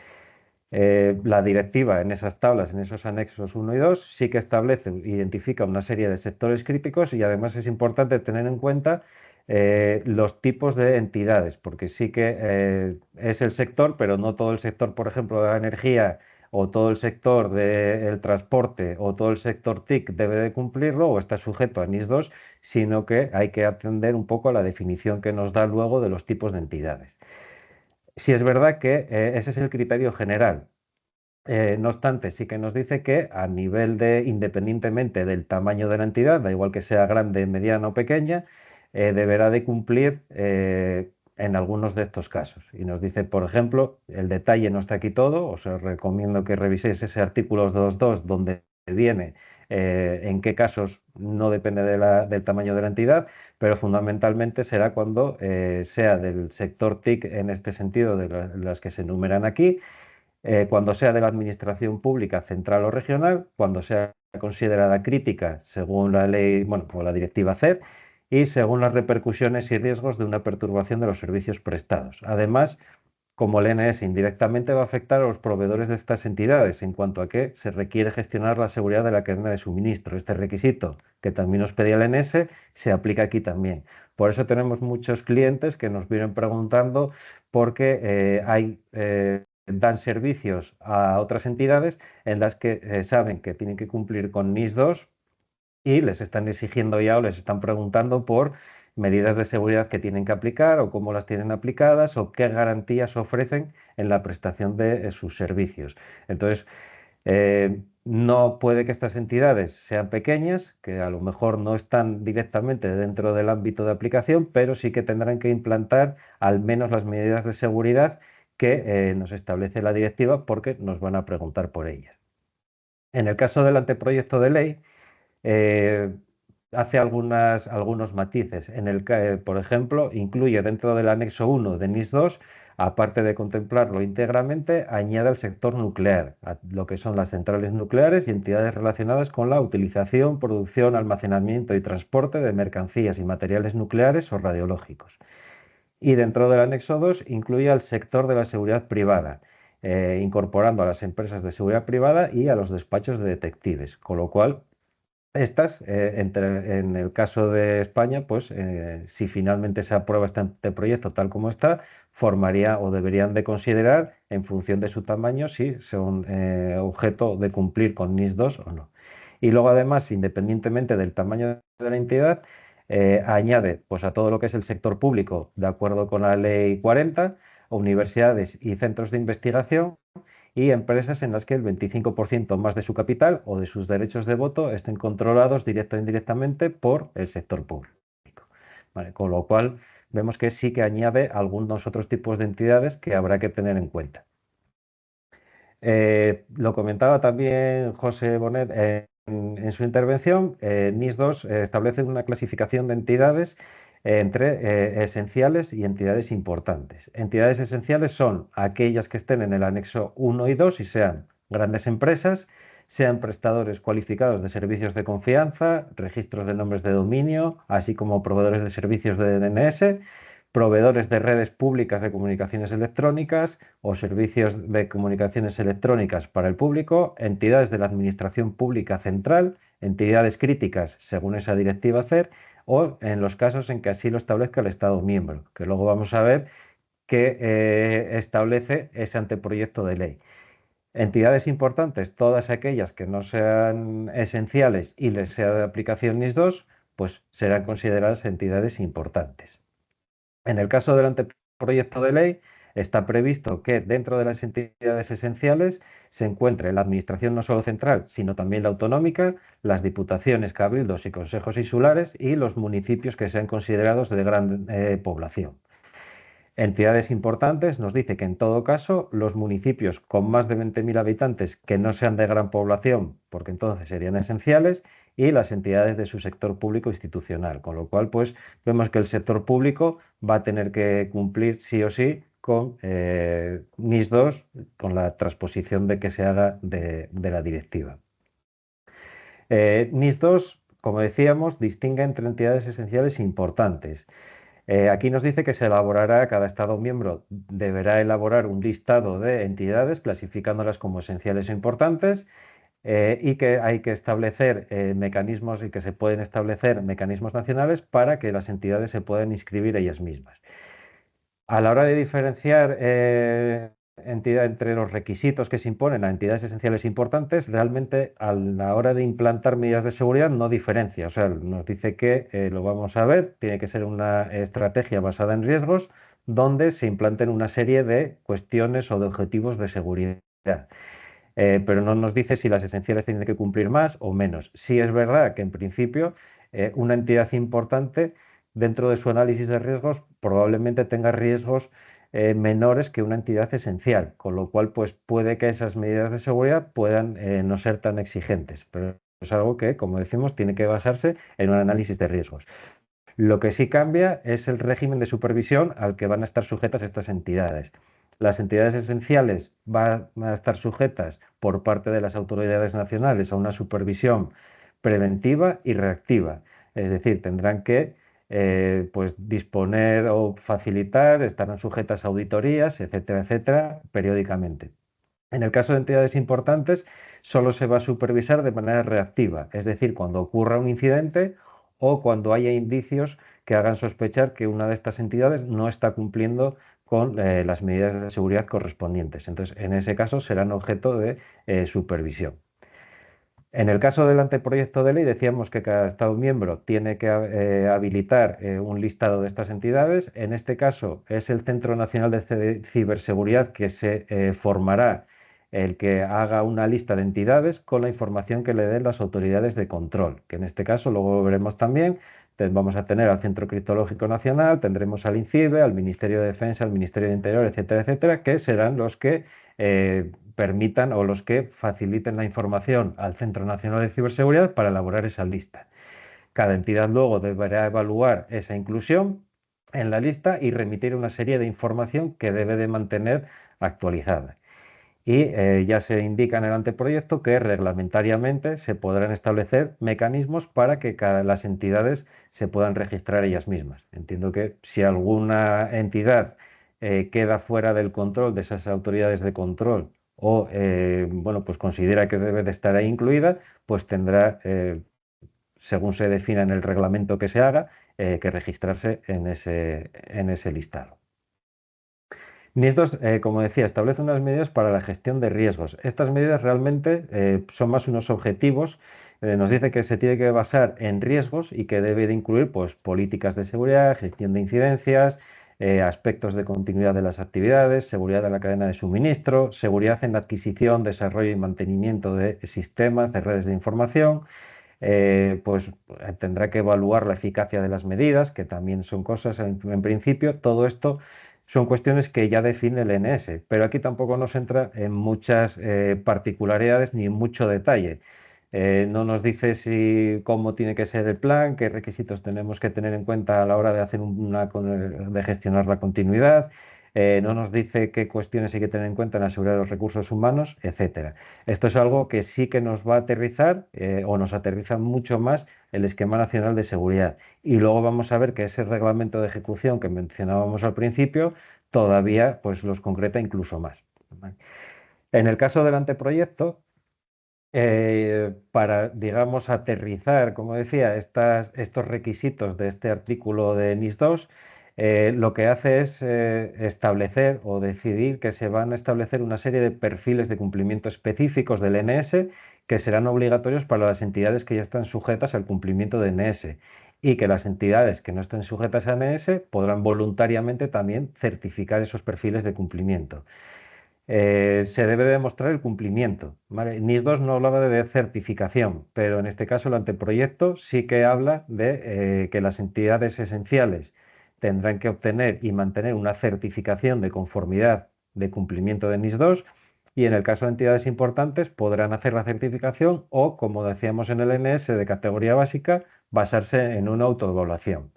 La directiva en esas tablas, en esos anexos 1 y 2, sí que establece, identifica una serie de sectores críticos y además es importante tener en cuenta los tipos de entidades, porque sí que es el sector, pero no todo el sector, por ejemplo, de la energía o todo el sector del transporte o todo el sector TIC debe de cumplirlo o está sujeto a NIS 2, sino que hay que atender un poco a la definición que nos da luego de los tipos de entidades. Si es verdad que ese es el criterio general. No obstante, sí que nos dice que a nivel de, independientemente del tamaño de la entidad, da igual que sea grande, mediana o pequeña, deberá de cumplir en algunos de estos casos. Y nos dice, por ejemplo, el detalle no está aquí todo, os recomiendo que reviséis ese artículo 2.2 donde viene en qué casos no depende del tamaño de la entidad, pero fundamentalmente será cuando sea del sector TIC en este sentido de las que se enumeran aquí, cuando sea de la administración pública central o regional, cuando sea considerada crítica según la ley, bueno, o la directiva CEP, y según las repercusiones y riesgos de una perturbación de los servicios prestados. Además, como el NS indirectamente va a afectar a los proveedores de estas entidades en cuanto a que se requiere gestionar la seguridad de la cadena de suministro. Este requisito que también nos pedía el NS se aplica aquí también. Por eso tenemos muchos clientes que nos vienen preguntando porque dan servicios a otras entidades en las que saben que tienen que cumplir con NIS 2 y les están exigiendo ya o les están preguntando por medidas de seguridad que tienen que aplicar o cómo las tienen aplicadas o qué garantías ofrecen en la prestación de sus servicios. Entonces, no puede que estas entidades sean pequeñas, que a lo mejor no están directamente dentro del ámbito de aplicación, pero sí que tendrán que implantar al menos las medidas de seguridad que nos establece la directiva porque nos van a preguntar por ellas. En el caso del anteproyecto de ley, eh, hace algunos matices. Por ejemplo, incluye dentro del anexo 1 de NIS 2, aparte de contemplarlo íntegramente, añade el sector nuclear, lo que son las centrales nucleares y entidades relacionadas con la utilización, producción, almacenamiento y transporte de mercancías y materiales nucleares o radiológicos. Y dentro del anexo 2 incluye al sector de la seguridad privada, incorporando a las empresas de seguridad privada y a los despachos de detectives, con lo cual estas, en el caso de España, pues si finalmente se aprueba este proyecto tal como está, formaría o deberían de considerar, en función de su tamaño, si son objeto de cumplir con NIS 2 o no. Y luego, además, independientemente del tamaño de la entidad, añade pues, a todo lo que es el sector público, de acuerdo con la Ley 40, universidades y centros de investigación, y empresas en las que el 25% más de su capital o de sus derechos de voto estén controlados directa o indirectamente por el sector público. ¿Vale? Con lo cual, vemos que sí que añade algunos otros tipos de entidades que habrá que tener en cuenta. Lo comentaba también José Bonet en su intervención. NIS 2 establece una clasificación de entidades entre esenciales y entidades importantes. Entidades esenciales son aquellas que estén en el anexo 1 y 2 y sean grandes empresas, sean prestadores cualificados de servicios de confianza, registros de nombres de dominio, así como proveedores de servicios de DNS, proveedores de redes públicas de comunicaciones electrónicas o servicios de comunicaciones electrónicas para el público, entidades de la Administración Pública Central, entidades críticas según esa directiva CER o en los casos en que así lo establezca el Estado miembro, que luego vamos a ver qué establece ese anteproyecto de ley. Entidades importantes, todas aquellas que no sean esenciales y les sea de aplicación NIS 2, pues serán consideradas entidades importantes. En el caso del anteproyecto de ley, está previsto que dentro de las entidades esenciales se encuentre la administración no solo central, sino también la autonómica, las diputaciones, cabildos y consejos insulares y los municipios que sean considerados de gran población. Entidades importantes nos dice que en todo caso los municipios con más de 20.000 habitantes que no sean de gran población, porque entonces serían esenciales, y las entidades de su sector público institucional, con lo cual pues vemos que el sector público va a tener que cumplir sí o sí con NIS 2, con la transposición de que se haga de la directiva. NIS 2, como decíamos, distingue entre entidades esenciales e importantes. Aquí nos dice que se elaborará, cada Estado miembro deberá elaborar un listado de entidades clasificándolas como esenciales o importantes y que hay que establecer mecanismos y que se pueden establecer mecanismos nacionales para que las entidades se puedan inscribir ellas mismas. A la hora de diferenciar entre los requisitos que se imponen a entidades esenciales importantes, realmente a la hora de implantar medidas de seguridad no diferencia. O sea, nos dice que, lo vamos a ver, tiene que ser una estrategia basada en riesgos donde se implanten una serie de cuestiones o de objetivos de seguridad. Pero no nos dice si las esenciales tienen que cumplir más o menos. Sí es verdad que en principio una entidad importante dentro de su análisis de riesgos probablemente tenga riesgos menores que una entidad esencial, con lo cual pues puede que esas medidas de seguridad puedan no ser tan exigentes, pero es algo que, como decimos, tiene que basarse en un análisis de riesgos. Lo que sí cambia es el régimen de supervisión al que van a estar sujetas estas entidades. Las entidades esenciales van a estar sujetas por parte de las autoridades nacionales a una supervisión preventiva y reactiva. Es decir, tendrán que pues disponer o facilitar, estarán sujetas a auditorías, etcétera, etcétera, periódicamente. En el caso de entidades importantes, solo se va a supervisar de manera reactiva, es decir, cuando ocurra un incidente o cuando haya indicios que hagan sospechar que una de estas entidades no está cumpliendo con las medidas de seguridad correspondientes. Entonces, en ese caso serán objeto de supervisión. En el caso del anteproyecto de ley decíamos que cada Estado miembro tiene que habilitar un listado de estas entidades. En este caso es el Centro Nacional de Ciberseguridad que se formará el que haga una lista de entidades con la información que le den las autoridades de control, que en este caso luego lo veremos también. Vamos a tener al Centro Criptológico Nacional, tendremos al INCIBE, al Ministerio de Defensa, al Ministerio de Interior, etcétera, etcétera, que serán los que permitan o los que faciliten la información al Centro Nacional de Ciberseguridad para elaborar esa lista. Cada entidad luego deberá evaluar esa inclusión en la lista y remitir una serie de información que debe de mantener actualizada. Y ya se indica en el anteproyecto que reglamentariamente se podrán establecer mecanismos para que las entidades se puedan registrar ellas mismas. Entiendo que si alguna entidad queda fuera del control de esas autoridades de control o bueno, pues considera que debe de estar ahí incluida, pues tendrá, según se defina en el reglamento que se haga, que registrarse en ese listado. NIS2, como decía, establece unas medidas para la gestión de riesgos. Estas medidas realmente son más unos objetivos. Nos dice que se tiene que basar en riesgos y que debe de incluir pues, políticas de seguridad, gestión de incidencias, aspectos de continuidad de las actividades, seguridad de la cadena de suministro, seguridad en la adquisición, desarrollo y mantenimiento de sistemas, de redes de información. Pues tendrá que evaluar la eficacia de las medidas, que también son cosas, en principio, todo esto son cuestiones que ya define el NS, pero aquí tampoco nos entra en muchas particularidades ni en mucho detalle. No nos dice cómo tiene que ser el plan, qué requisitos tenemos que tener en cuenta a la hora de hacer de gestionar la continuidad. No nos dice qué cuestiones hay que tener en cuenta en la seguridad de los recursos humanos, etcétera. Esto es algo que sí que nos va a aterrizar o nos aterriza mucho más el Esquema Nacional de Seguridad. Y luego vamos a ver que ese reglamento de ejecución que mencionábamos al principio todavía pues, los concreta incluso más. En el caso del anteproyecto, para, digamos, aterrizar, como decía, estos requisitos de este artículo de NIS2, lo que hace es establecer o decidir que se van a establecer una serie de perfiles de cumplimiento específicos del NS que serán obligatorios para las entidades que ya están sujetas al cumplimiento de NS y que las entidades que no estén sujetas a NS podrán voluntariamente también certificar esos perfiles de cumplimiento. Se debe demostrar el cumplimiento, ¿vale? NIS2 no hablaba de certificación, pero en este caso el anteproyecto sí que habla de que las entidades esenciales tendrán que obtener y mantener una certificación de conformidad de cumplimiento de NIS2 y en el caso de entidades importantes podrán hacer la certificación o, como decíamos en el NS de categoría básica, basarse en una autoevaluación.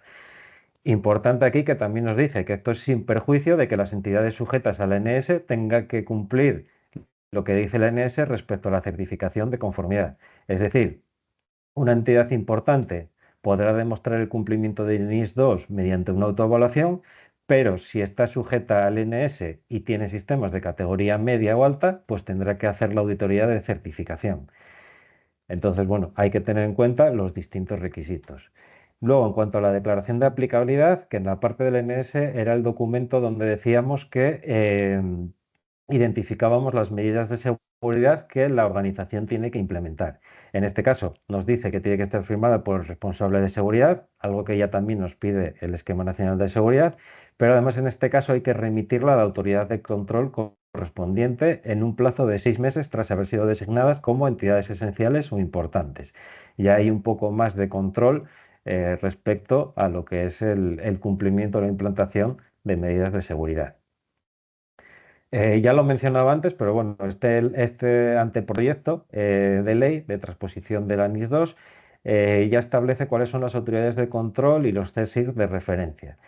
Importante aquí que también nos dice que esto es sin perjuicio de que las entidades sujetas al NS tengan que cumplir lo que dice el NS respecto a la certificación de conformidad. Es decir, una entidad importante podrá demostrar el cumplimiento de NIS2 mediante una autoevaluación, pero si está sujeta al NS y tiene sistemas de categoría media o alta, pues tendrá que hacer la auditoría de certificación. Entonces, bueno, hay que tener en cuenta los distintos requisitos. Luego, en cuanto a la declaración de aplicabilidad, que en la parte del NS era el documento donde decíamos que identificábamos las medidas de seguridad que la organización tiene que implementar. En este caso, nos dice que tiene que estar firmada por el responsable de seguridad, algo que ya también nos pide el Esquema Nacional de Seguridad, pero además en este caso hay que remitirla a la autoridad de control correspondiente en un plazo de 6 meses tras haber sido designadas como entidades esenciales o importantes. Ya hay un poco más de control respecto a lo que es el cumplimiento o la implantación de medidas de seguridad. Ya lo mencionaba antes, pero bueno, este anteproyecto de ley de transposición de la NIS2 ya establece cuáles son las autoridades de control y los CSIR de referencia.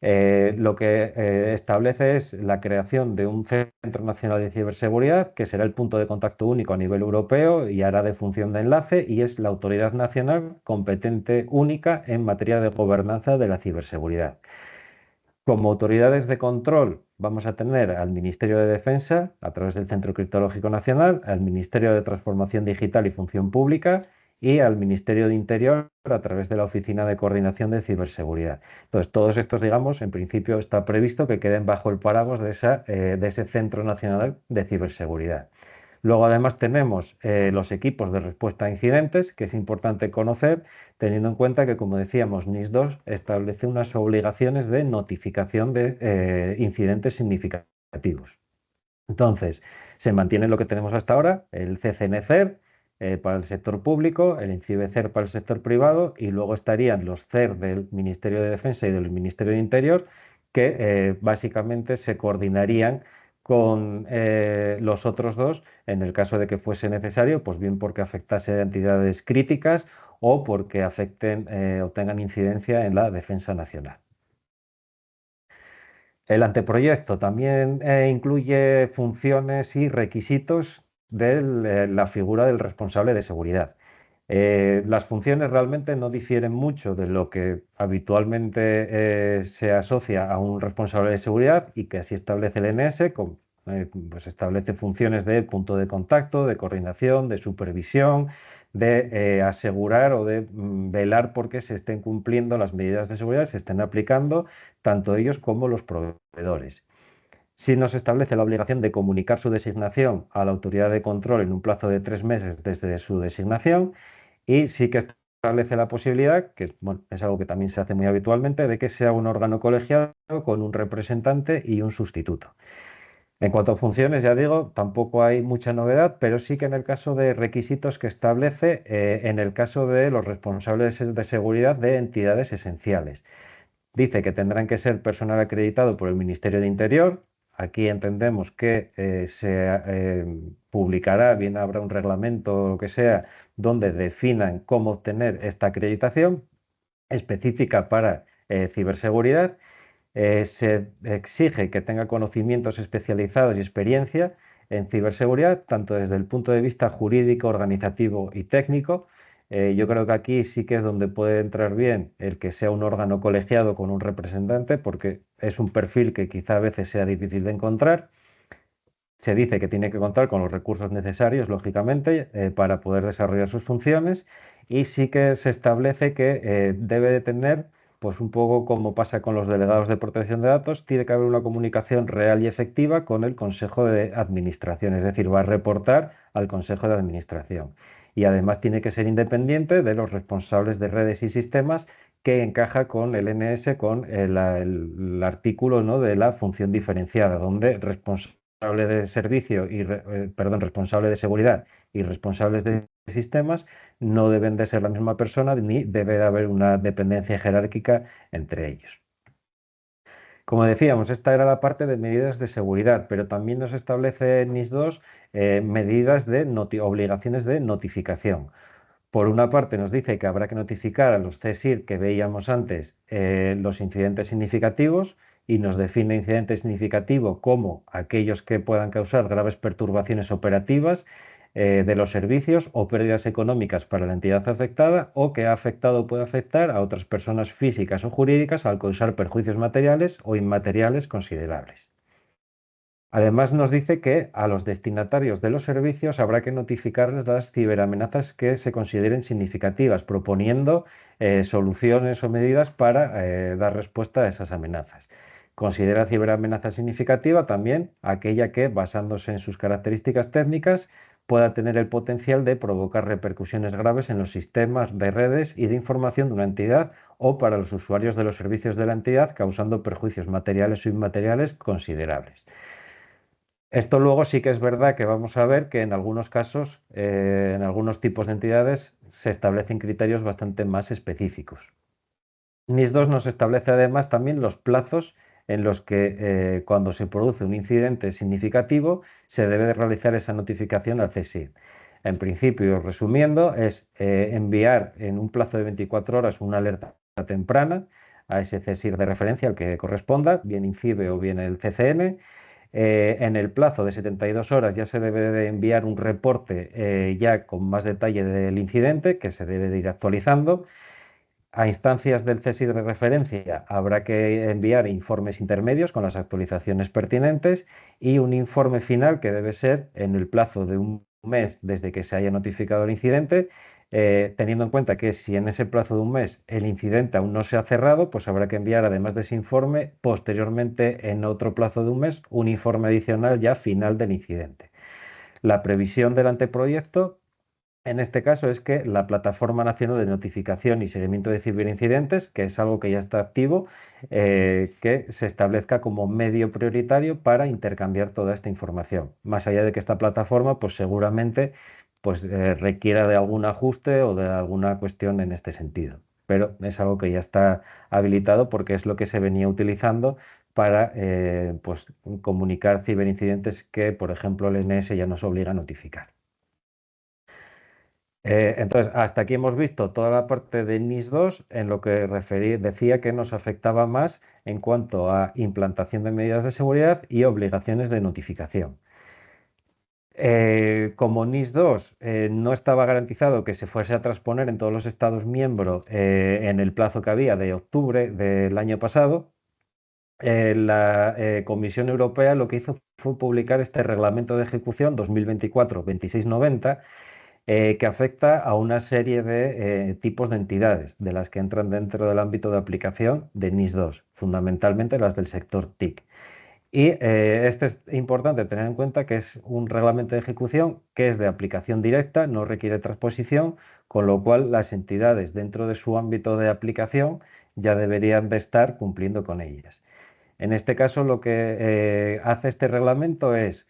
Lo que establece es la creación de un Centro Nacional de Ciberseguridad, que será el punto de contacto único a nivel europeo y hará de función de enlace, y es la autoridad nacional competente única en materia de gobernanza de la ciberseguridad. Como autoridades de control vamos a tener al Ministerio de Defensa a través del Centro Criptológico Nacional, al Ministerio de Transformación Digital y Función Pública y al Ministerio de Interior a través de la Oficina de Coordinación de Ciberseguridad. Entonces, todos estos, digamos, en principio está previsto que queden bajo el paraguas de ese Centro Nacional de Ciberseguridad. Luego, además, tenemos los equipos de respuesta a incidentes, que es importante conocer, teniendo en cuenta que, como decíamos, NIS2 establece unas obligaciones de notificación de incidentes significativos. Entonces, se mantiene lo que tenemos hasta ahora, el CCNCER para el sector público, el INCIBE-CER para el sector privado, y luego estarían los CER del Ministerio de Defensa y del Ministerio de Interior, que básicamente se coordinarían con los otros dos en el caso de que fuese necesario, pues bien porque afectase a entidades críticas o porque afecten o tengan incidencia en la defensa nacional. El anteproyecto también incluye funciones y requisitos de la figura del responsable de seguridad. Las funciones realmente no difieren mucho de lo que habitualmente se asocia a un responsable de seguridad y que así establece el NS, pues establece funciones de punto de contacto, de coordinación, de supervisión, de asegurar o de velar porque se estén cumpliendo las medidas de seguridad, se estén aplicando tanto ellos como los proveedores. Sí nos establece la obligación de comunicar su designación a la autoridad de control en un plazo de 3 meses desde su designación, y sí que establece la posibilidad, que bueno, es algo que también se hace muy habitualmente, de que sea un órgano colegiado con un representante y un sustituto. En cuanto a funciones, ya digo, tampoco hay mucha novedad, pero sí que en el caso de requisitos que establece, en el caso de los responsables de seguridad de entidades esenciales. Dice que tendrán que ser personal acreditado por el Ministerio de Interior. Aquí entendemos que se publicará, bien habrá un reglamento o lo que sea, donde definan cómo obtener esta acreditación específica para ciberseguridad. Se exige que tenga conocimientos especializados y experiencia en ciberseguridad, tanto desde el punto de vista jurídico, organizativo y técnico. Yo creo que aquí sí que es donde puede entrar bien el que sea un órgano colegiado con un representante, porque es un perfil que quizá a veces sea difícil de encontrar. Se dice que tiene que contar con los recursos necesarios, lógicamente, para poder desarrollar sus funciones, y sí que se establece que debe de tener, pues un poco como pasa con los delegados de protección de datos, tiene que haber una comunicación real y efectiva con el Consejo de Administración, es decir, va a reportar al Consejo de Administración. Y además tiene que ser independiente de los responsables de redes y sistemas, que encaja con el NS, con el artículo, ¿no?, de la función diferenciada, donde responsable de servicio y responsable de seguridad y responsables de sistemas no deben de ser la misma persona ni debe de haber una dependencia jerárquica entre ellos. Como decíamos, esta era la parte de medidas de seguridad, pero también nos establece en NIS2 medidas de obligaciones de notificación. Por una parte nos dice que habrá que notificar a los CSIR que veíamos antes los incidentes significativos, y nos define incidente significativo como aquellos que puedan causar graves perturbaciones operativas de los servicios o pérdidas económicas para la entidad afectada, o que ha afectado o puede afectar a otras personas físicas o jurídicas al causar perjuicios materiales o inmateriales considerables. Además, nos dice que a los destinatarios de los servicios habrá que notificarles las ciberamenazas que se consideren significativas, proponiendo soluciones o medidas para dar respuesta a esas amenazas. Considera ciberamenaza significativa también aquella que, basándose en sus características técnicas, pueda tener el potencial de provocar repercusiones graves en los sistemas de redes y de información de una entidad o para los usuarios de los servicios de la entidad, causando perjuicios materiales o inmateriales considerables. Esto luego sí que es verdad que vamos a ver que en algunos casos, en algunos tipos de entidades, se establecen criterios bastante más específicos. NIS2 nos establece además también los plazos en los que cuando se produce un incidente significativo se debe de realizar esa notificación al CSIC. En principio, resumiendo, es enviar en un plazo de 24 horas una alerta temprana a ese CSIR de referencia al que corresponda, bien INCIBE o bien el CCN. En el plazo de 72 horas ya se debe de enviar un reporte ya con más detalle del incidente que se debe de ir actualizando. A instancias del CSIR de referencia habrá que enviar informes intermedios con las actualizaciones pertinentes y un informe final que debe ser en el plazo de un mes desde que se haya notificado el incidente, teniendo en cuenta que si en ese plazo de un mes el incidente aún no se ha cerrado, pues habrá que enviar además de ese informe posteriormente en otro plazo de un mes un informe adicional ya final del incidente. La previsión del anteproyecto en este caso es que la Plataforma Nacional de Notificación y Seguimiento de Ciberincidentes, que es algo que ya está activo, que se establezca como medio prioritario para intercambiar toda esta información. Más allá de que esta plataforma, pues seguramente requiera de algún ajuste o de alguna cuestión en este sentido. Pero es algo que ya está habilitado porque es lo que se venía utilizando para pues, comunicar ciberincidentes que, por ejemplo, el NS ya nos obliga a notificar. Entonces, hasta aquí hemos visto toda la parte de NIS 2 en lo que decía que nos afectaba más en cuanto a implantación de medidas de seguridad y obligaciones de notificación. Como NIS 2 no estaba garantizado que se fuese a transponer en todos los Estados miembros en el plazo que había de octubre del año pasado, la Comisión Europea lo que hizo fue publicar este Reglamento de Ejecución 2024-2690 que afecta a una serie de tipos de entidades, de las que entran dentro del ámbito de aplicación de NIS 2, fundamentalmente las del sector TIC. Y este es importante tener en cuenta que es un reglamento de ejecución que es de aplicación directa, no requiere transposición, con lo cual las entidades dentro de su ámbito de aplicación ya deberían de estar cumpliendo con ellas. En este caso, lo que hace este reglamento es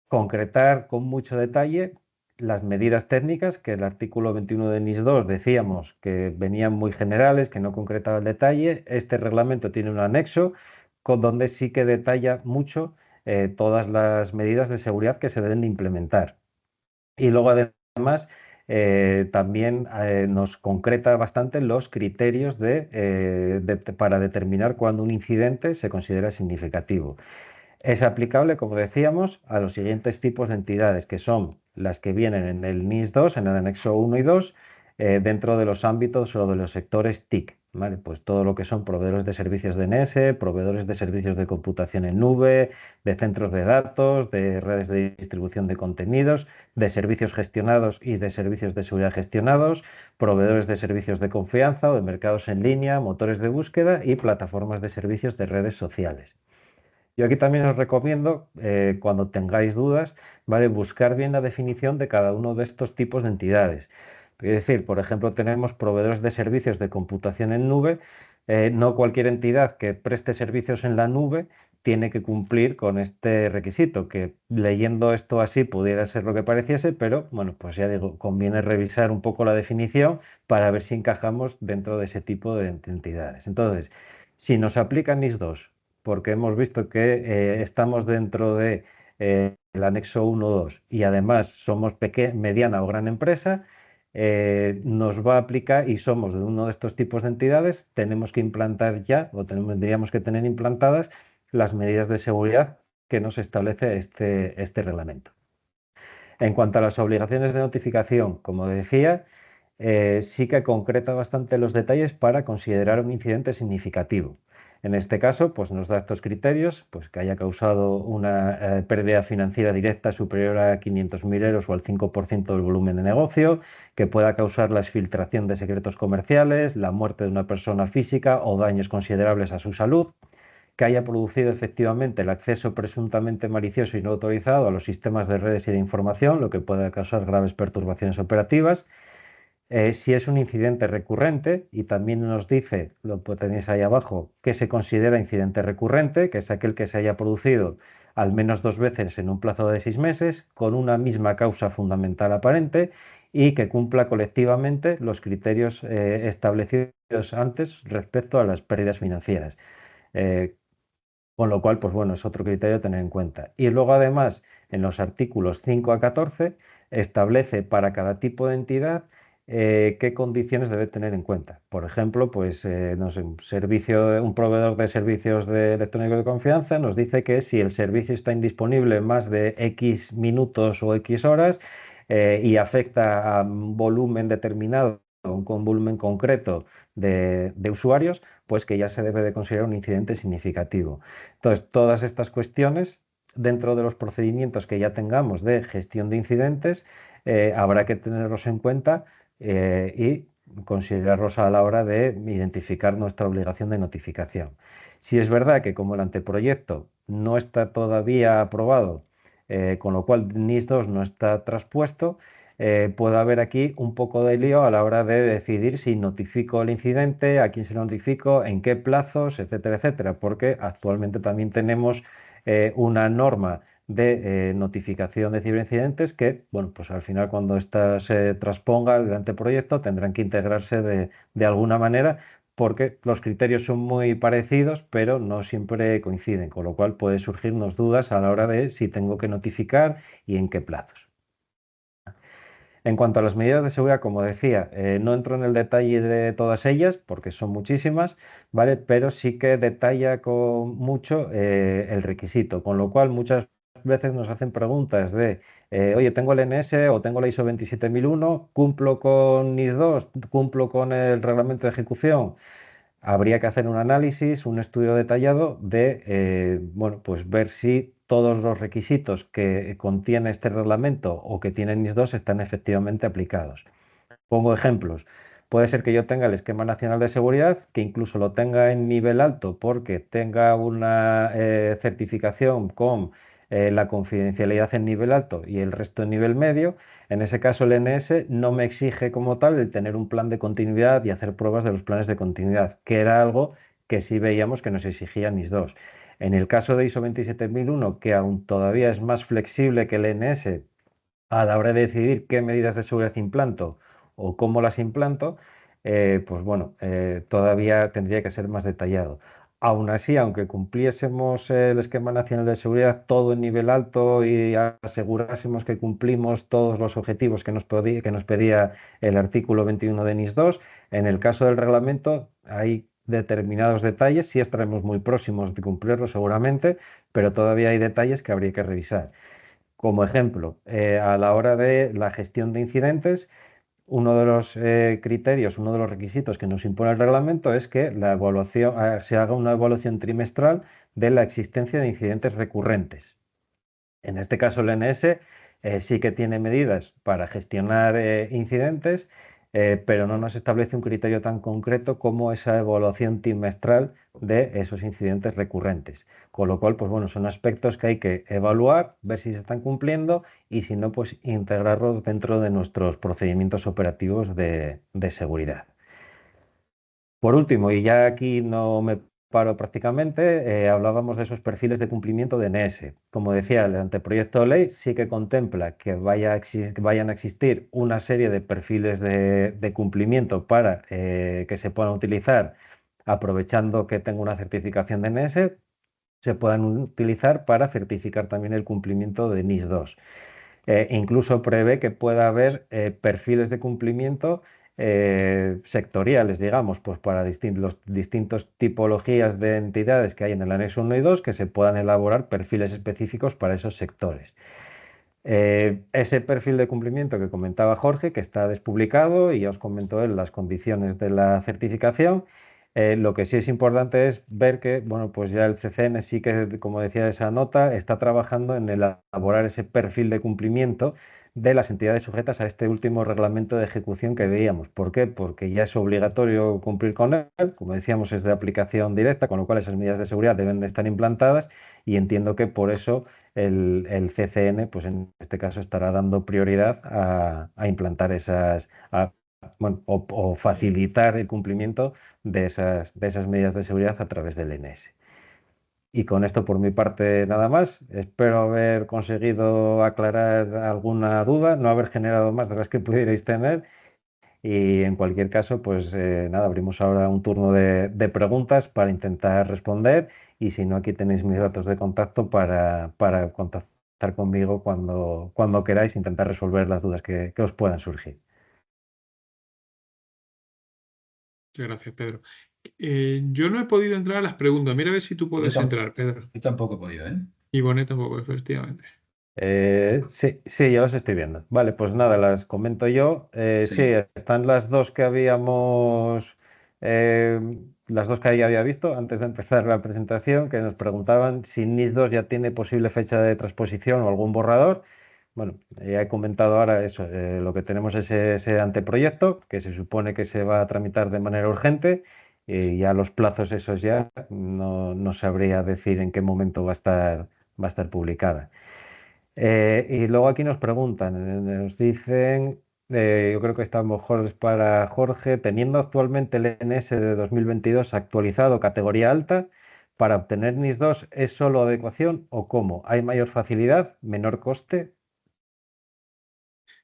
concretar con mucho detalle las medidas técnicas, que el artículo 21 de NIS 2 decíamos que venían muy generales, que no concretaba el detalle. Este reglamento tiene un anexo con donde sí que detalla mucho todas las medidas de seguridad que se deben de implementar. Y luego además también nos concreta bastante los criterios para determinar cuándo un incidente se considera significativo. Es aplicable, como decíamos, a los siguientes tipos de entidades, que son las que vienen en el NIS 2, en el anexo 1 y 2, dentro de los ámbitos o de los sectores TIC, ¿vale? Pues todo lo que son proveedores de servicios de DNS, proveedores de servicios de computación en nube, de centros de datos, de redes de distribución de contenidos, de servicios gestionados y de servicios de seguridad gestionados, proveedores de servicios de confianza o de mercados en línea, motores de búsqueda y plataformas de servicios de redes sociales. Yo aquí también os recomiendo, cuando tengáis dudas, ¿vale? Buscar bien la definición de cada uno de estos tipos de entidades. Es decir, por ejemplo, tenemos proveedores de servicios de computación en nube. No cualquier entidad que preste servicios en la nube tiene que cumplir con este requisito, que leyendo esto así pudiera ser lo que pareciese, pero bueno, pues ya digo, conviene revisar un poco la definición para ver si encajamos dentro de ese tipo de entidades. Entonces, si nos aplica NIS 2 porque hemos visto que estamos dentro de el anexo 1-2 y además somos mediana o gran empresa, nos va a aplicar y somos de uno de estos tipos de entidades, tenemos que implantar ya o tendríamos que tener implantadas las medidas de seguridad que nos establece este reglamento. En cuanto a las obligaciones de notificación, como decía, sí que concreta bastante los detalles para considerar un incidente significativo. En este caso, pues nos da estos criterios, pues que haya causado una pérdida financiera directa superior a 500.000 euros o al 5% del volumen de negocio, que pueda causar la exfiltración de secretos comerciales, la muerte de una persona física o daños considerables a su salud, que haya producido efectivamente el acceso presuntamente malicioso y no autorizado a los sistemas de redes y de información, lo que pueda causar graves perturbaciones operativas. Si es un incidente recurrente, y también nos dice, lo tenéis ahí abajo, que se considera incidente recurrente, que es aquel que se haya producido al menos 2 veces en un plazo de 6 meses, con una misma causa fundamental aparente y que cumpla colectivamente los criterios establecidos antes respecto a las pérdidas financieras. Con lo cual, pues bueno, es otro criterio a tener en cuenta. Y luego además, en los artículos 5 a 14, establece para cada tipo de entidad qué condiciones debe tener en cuenta. Por ejemplo, pues no sé, un proveedor de servicios de electrónico de confianza nos dice que si el servicio está indisponible más de X minutos o X horas y afecta a un volumen determinado, un volumen concreto de usuarios, pues que ya se debe de considerar un incidente significativo. Entonces, todas estas cuestiones dentro de los procedimientos que ya tengamos de gestión de incidentes, habrá que tenerlos en cuenta y considerarlos a la hora de identificar nuestra obligación de notificación. Si es verdad que como el anteproyecto no está todavía aprobado, con lo cual NIS 2 no está traspuesto, puede haber aquí un poco de lío a la hora de decidir si notifico el incidente, a quién se lo notifico, en qué plazos, etcétera, etcétera, porque actualmente también tenemos una norma de notificación de ciberincidentes que, bueno, pues al final cuando ésta se transponga el anteproyecto tendrán que integrarse de alguna manera porque los criterios son muy parecidos, pero no siempre coinciden, con lo cual puede surgirnos dudas a la hora de si tengo que notificar y en qué plazos. En cuanto a las medidas de seguridad, como decía, no entro en el detalle de todas ellas porque son muchísimas, ¿vale? Pero sí que detalla con mucho el requisito, con lo cual muchas veces nos hacen preguntas de, oye, tengo el NS o tengo la ISO 27001, cumplo con NIS 2, cumplo con el reglamento de ejecución. Habría que hacer un análisis, un estudio detallado de, bueno, pues ver si todos los requisitos que contiene este reglamento o que tiene NIS 2 están efectivamente aplicados. Pongo ejemplos. Puede ser que yo tenga el esquema nacional de seguridad, que incluso lo tenga en nivel alto porque tenga una certificación con la confidencialidad en nivel alto y el resto en nivel medio. En ese caso, el NS no me exige como tal el tener un plan de continuidad y hacer pruebas de los planes de continuidad, que era algo que sí veíamos que nos exigía NIS 2. En el caso de ISO 27001, que aún todavía es más flexible que el NS a la hora de decidir qué medidas de seguridad implanto o cómo las implanto, pues bueno, todavía tendría que ser más detallado. Aún así, aunque cumpliésemos el esquema nacional de seguridad todo en nivel alto y asegurásemos que cumplimos todos los objetivos que nos pedía el artículo 21 de NIS 2, en el caso del reglamento hay determinados detalles, sí estaremos muy próximos de cumplirlo seguramente, pero todavía hay detalles que habría que revisar. Como ejemplo, a la hora de la gestión de incidentes, uno de los criterios, uno de los requisitos que nos impone el reglamento es que la evaluación, se haga una evaluación trimestral de la existencia de incidentes recurrentes. En este caso, el NS sí que tiene medidas para gestionar incidentes, pero no nos establece un criterio tan concreto como esa evaluación trimestral de esos incidentes recurrentes. Con lo cual, pues bueno, son aspectos que hay que evaluar, ver si se están cumpliendo y si no, pues integrarlos dentro de nuestros procedimientos operativos de seguridad. Por último, y ya aquí no me paro prácticamente, hablábamos de esos perfiles de cumplimiento de NS. Como decía, el anteproyecto de ley sí que contempla que vayan a existir una serie de perfiles de cumplimiento para que se puedan utilizar aprovechando que tengo una certificación de NS, se puedan utilizar para certificar también el cumplimiento de NIS 2. Incluso prevé que pueda haber perfiles de cumplimiento sectoriales, digamos, pues para los distintos tipologías de entidades que hay en el anexo 1 y 2, que se puedan elaborar perfiles específicos para esos sectores. Ese perfil de cumplimiento que comentaba Jorge, que está despublicado y ya os comentó él las condiciones de la certificación. Lo que sí es importante es ver que, bueno, pues ya el CCN sí que, como decía esa nota, está trabajando en elaborar ese perfil de cumplimiento de las entidades sujetas a este último reglamento de ejecución que veíamos. ¿Por qué? Porque ya es obligatorio cumplir con él, como decíamos, es de aplicación directa, con lo cual esas medidas de seguridad deben de estar implantadas y entiendo que por eso el CCN, pues en este caso, estará dando prioridad a implantar bueno, o facilitar el cumplimiento de esas medidas de seguridad a través del NS. Y con esto por mi parte nada más. Espero haber conseguido aclarar alguna duda, no haber generado más de las que pudierais tener. Y en cualquier caso, pues nada, abrimos ahora un turno de preguntas para intentar responder. Y si no, aquí tenéis mis datos de contacto para contactar conmigo cuando queráis, intentar resolver las dudas que os puedan surgir. Muchas gracias, Pedro. Yo no he podido entrar a las preguntas. Mira a ver si tú puedes entrar, Pedro. Yo tampoco he podido, ¿eh? Y Bonet tampoco, efectivamente. Sí, ya os estoy viendo. Vale, pues nada, las comento yo. Sí. Sí, están las dos que habíamos, eh, las dos que ya había visto antes de empezar la presentación, que nos preguntaban si NIS2 ya tiene posible fecha de transposición o algún borrador. Bueno, ya he comentado ahora eso. Lo que tenemos es ese anteproyecto que se supone que se va a tramitar de manera urgente y ya los plazos esos ya no sabría decir en qué momento va a estar publicada. Y luego aquí nos preguntan, nos dicen, yo creo que esta a lo mejor es para Jorge, teniendo actualmente el NS de 2022 actualizado categoría alta, para obtener NIS2, ¿es solo adecuación o cómo? ¿Hay mayor facilidad, menor coste?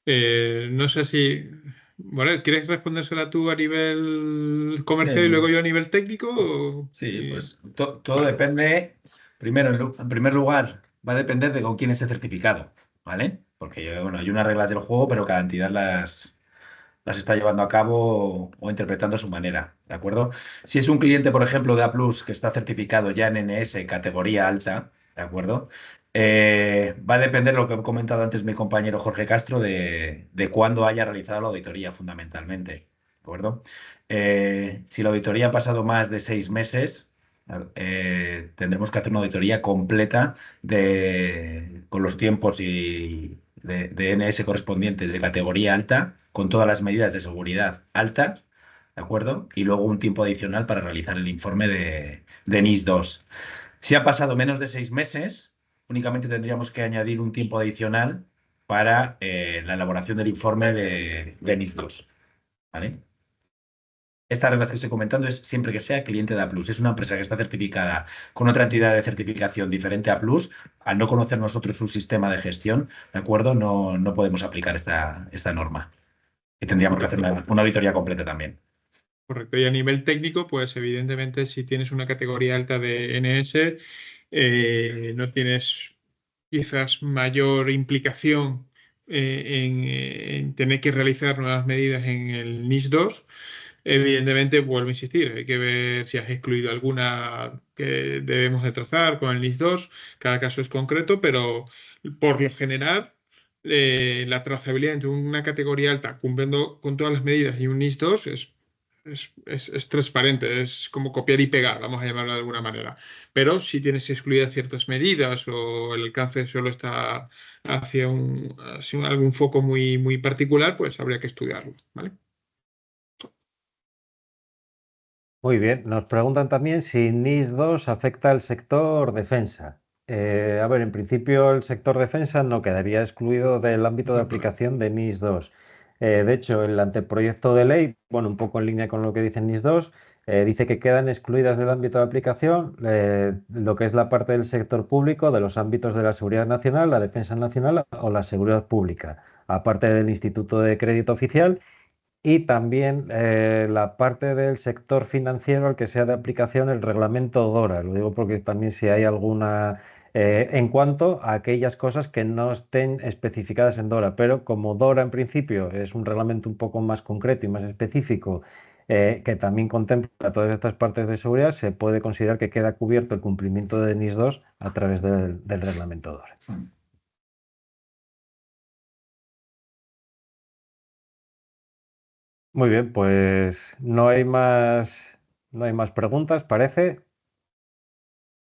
No sé si... Bonet, ¿quieres respondérsela tú a nivel comercial y luego Sí, yo a nivel técnico? sí, pues todo Vale. depende. Primero, en primer lugar, va a depender de con quién es el certificado, ¿vale? Porque, bueno, hay unas reglas del juego, pero cada entidad las está llevando a cabo o interpretando a su manera, ¿de acuerdo? Si es un cliente, por ejemplo, de A+ que está certificado ya en NS categoría alta, ¿de acuerdo? Va a depender lo que ha comentado antes mi compañero Jorge Castro de cuándo haya realizado la auditoría fundamentalmente, ¿de acuerdo? Si la auditoría ha pasado más de 6 meses, tendremos que hacer una auditoría completa con los tiempos de NS correspondientes de categoría alta, con todas las medidas de seguridad alta, ¿de acuerdo? Y luego un tiempo adicional para realizar el informe de NIS2. Si ha pasado menos de 6 meses, únicamente tendríamos que añadir un tiempo adicional para la elaboración del informe de NIS2, ¿vale? Estas reglas que estoy comentando es siempre que sea cliente de A+. Es una empresa que está certificada con otra entidad de certificación diferente a A+. Al no conocer nosotros su sistema de gestión, ¿de acuerdo? No podemos aplicar esta norma. Y tendríamos que hacer Correcto. una auditoría completa también. Correcto. Y a nivel técnico, pues evidentemente si tienes una categoría alta de NS, no tienes quizás mayor implicación en tener que realizar nuevas medidas en el NIS2. Evidentemente, vuelvo a insistir, hay que ver si has excluido alguna que debemos de trazar con el NIS2. Cada caso es concreto, pero por lo general, la trazabilidad entre una categoría alta cumpliendo con todas las medidas y un NIS2 es transparente, es como copiar y pegar, vamos a llamarlo de alguna manera. Pero si tienes excluidas ciertas medidas o el alcance solo está hacia algún foco muy, muy particular, pues habría que estudiarlo, ¿vale? Muy bien, nos preguntan también si NIS2 afecta al sector defensa. A ver, en principio el sector defensa no quedaría excluido del ámbito de Exactamente. aplicación de NIS2. De hecho, el anteproyecto de ley, bueno, un poco en línea con lo que dice NIS2, dice que quedan excluidas del ámbito de aplicación lo que es la parte del sector público, de los ámbitos de la seguridad nacional, la defensa nacional o la seguridad pública, aparte del Instituto de Crédito Oficial y también la parte del sector financiero al que sea de aplicación el reglamento DORA. Lo digo porque también si hay alguna, en cuanto a aquellas cosas que no estén especificadas en DORA, pero como DORA en principio es un reglamento un poco más concreto y más específico, que también contempla todas estas partes de seguridad, se puede considerar que queda cubierto el cumplimiento de NIS2 a través del reglamento DORA. Muy bien, pues no hay más preguntas, parece.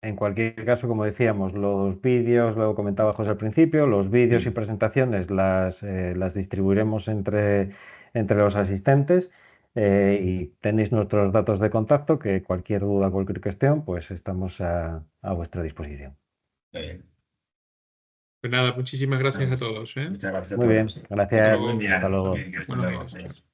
En cualquier caso, como decíamos, los vídeos, lo comentaba José al principio, los vídeos y Sí. presentaciones las distribuiremos entre los asistentes y tenéis nuestros datos de contacto, que cualquier duda, cualquier cuestión, pues estamos a vuestra disposición. Muy bien. Pues nada, muchísimas gracias a Vamos. todos, ¿eh? Muchas gracias a Muy bien, todos. Que Hasta tengas gracias. buen luego. Hasta día. luego. Bien, hasta Buenos luego. días. Chao. Adiós.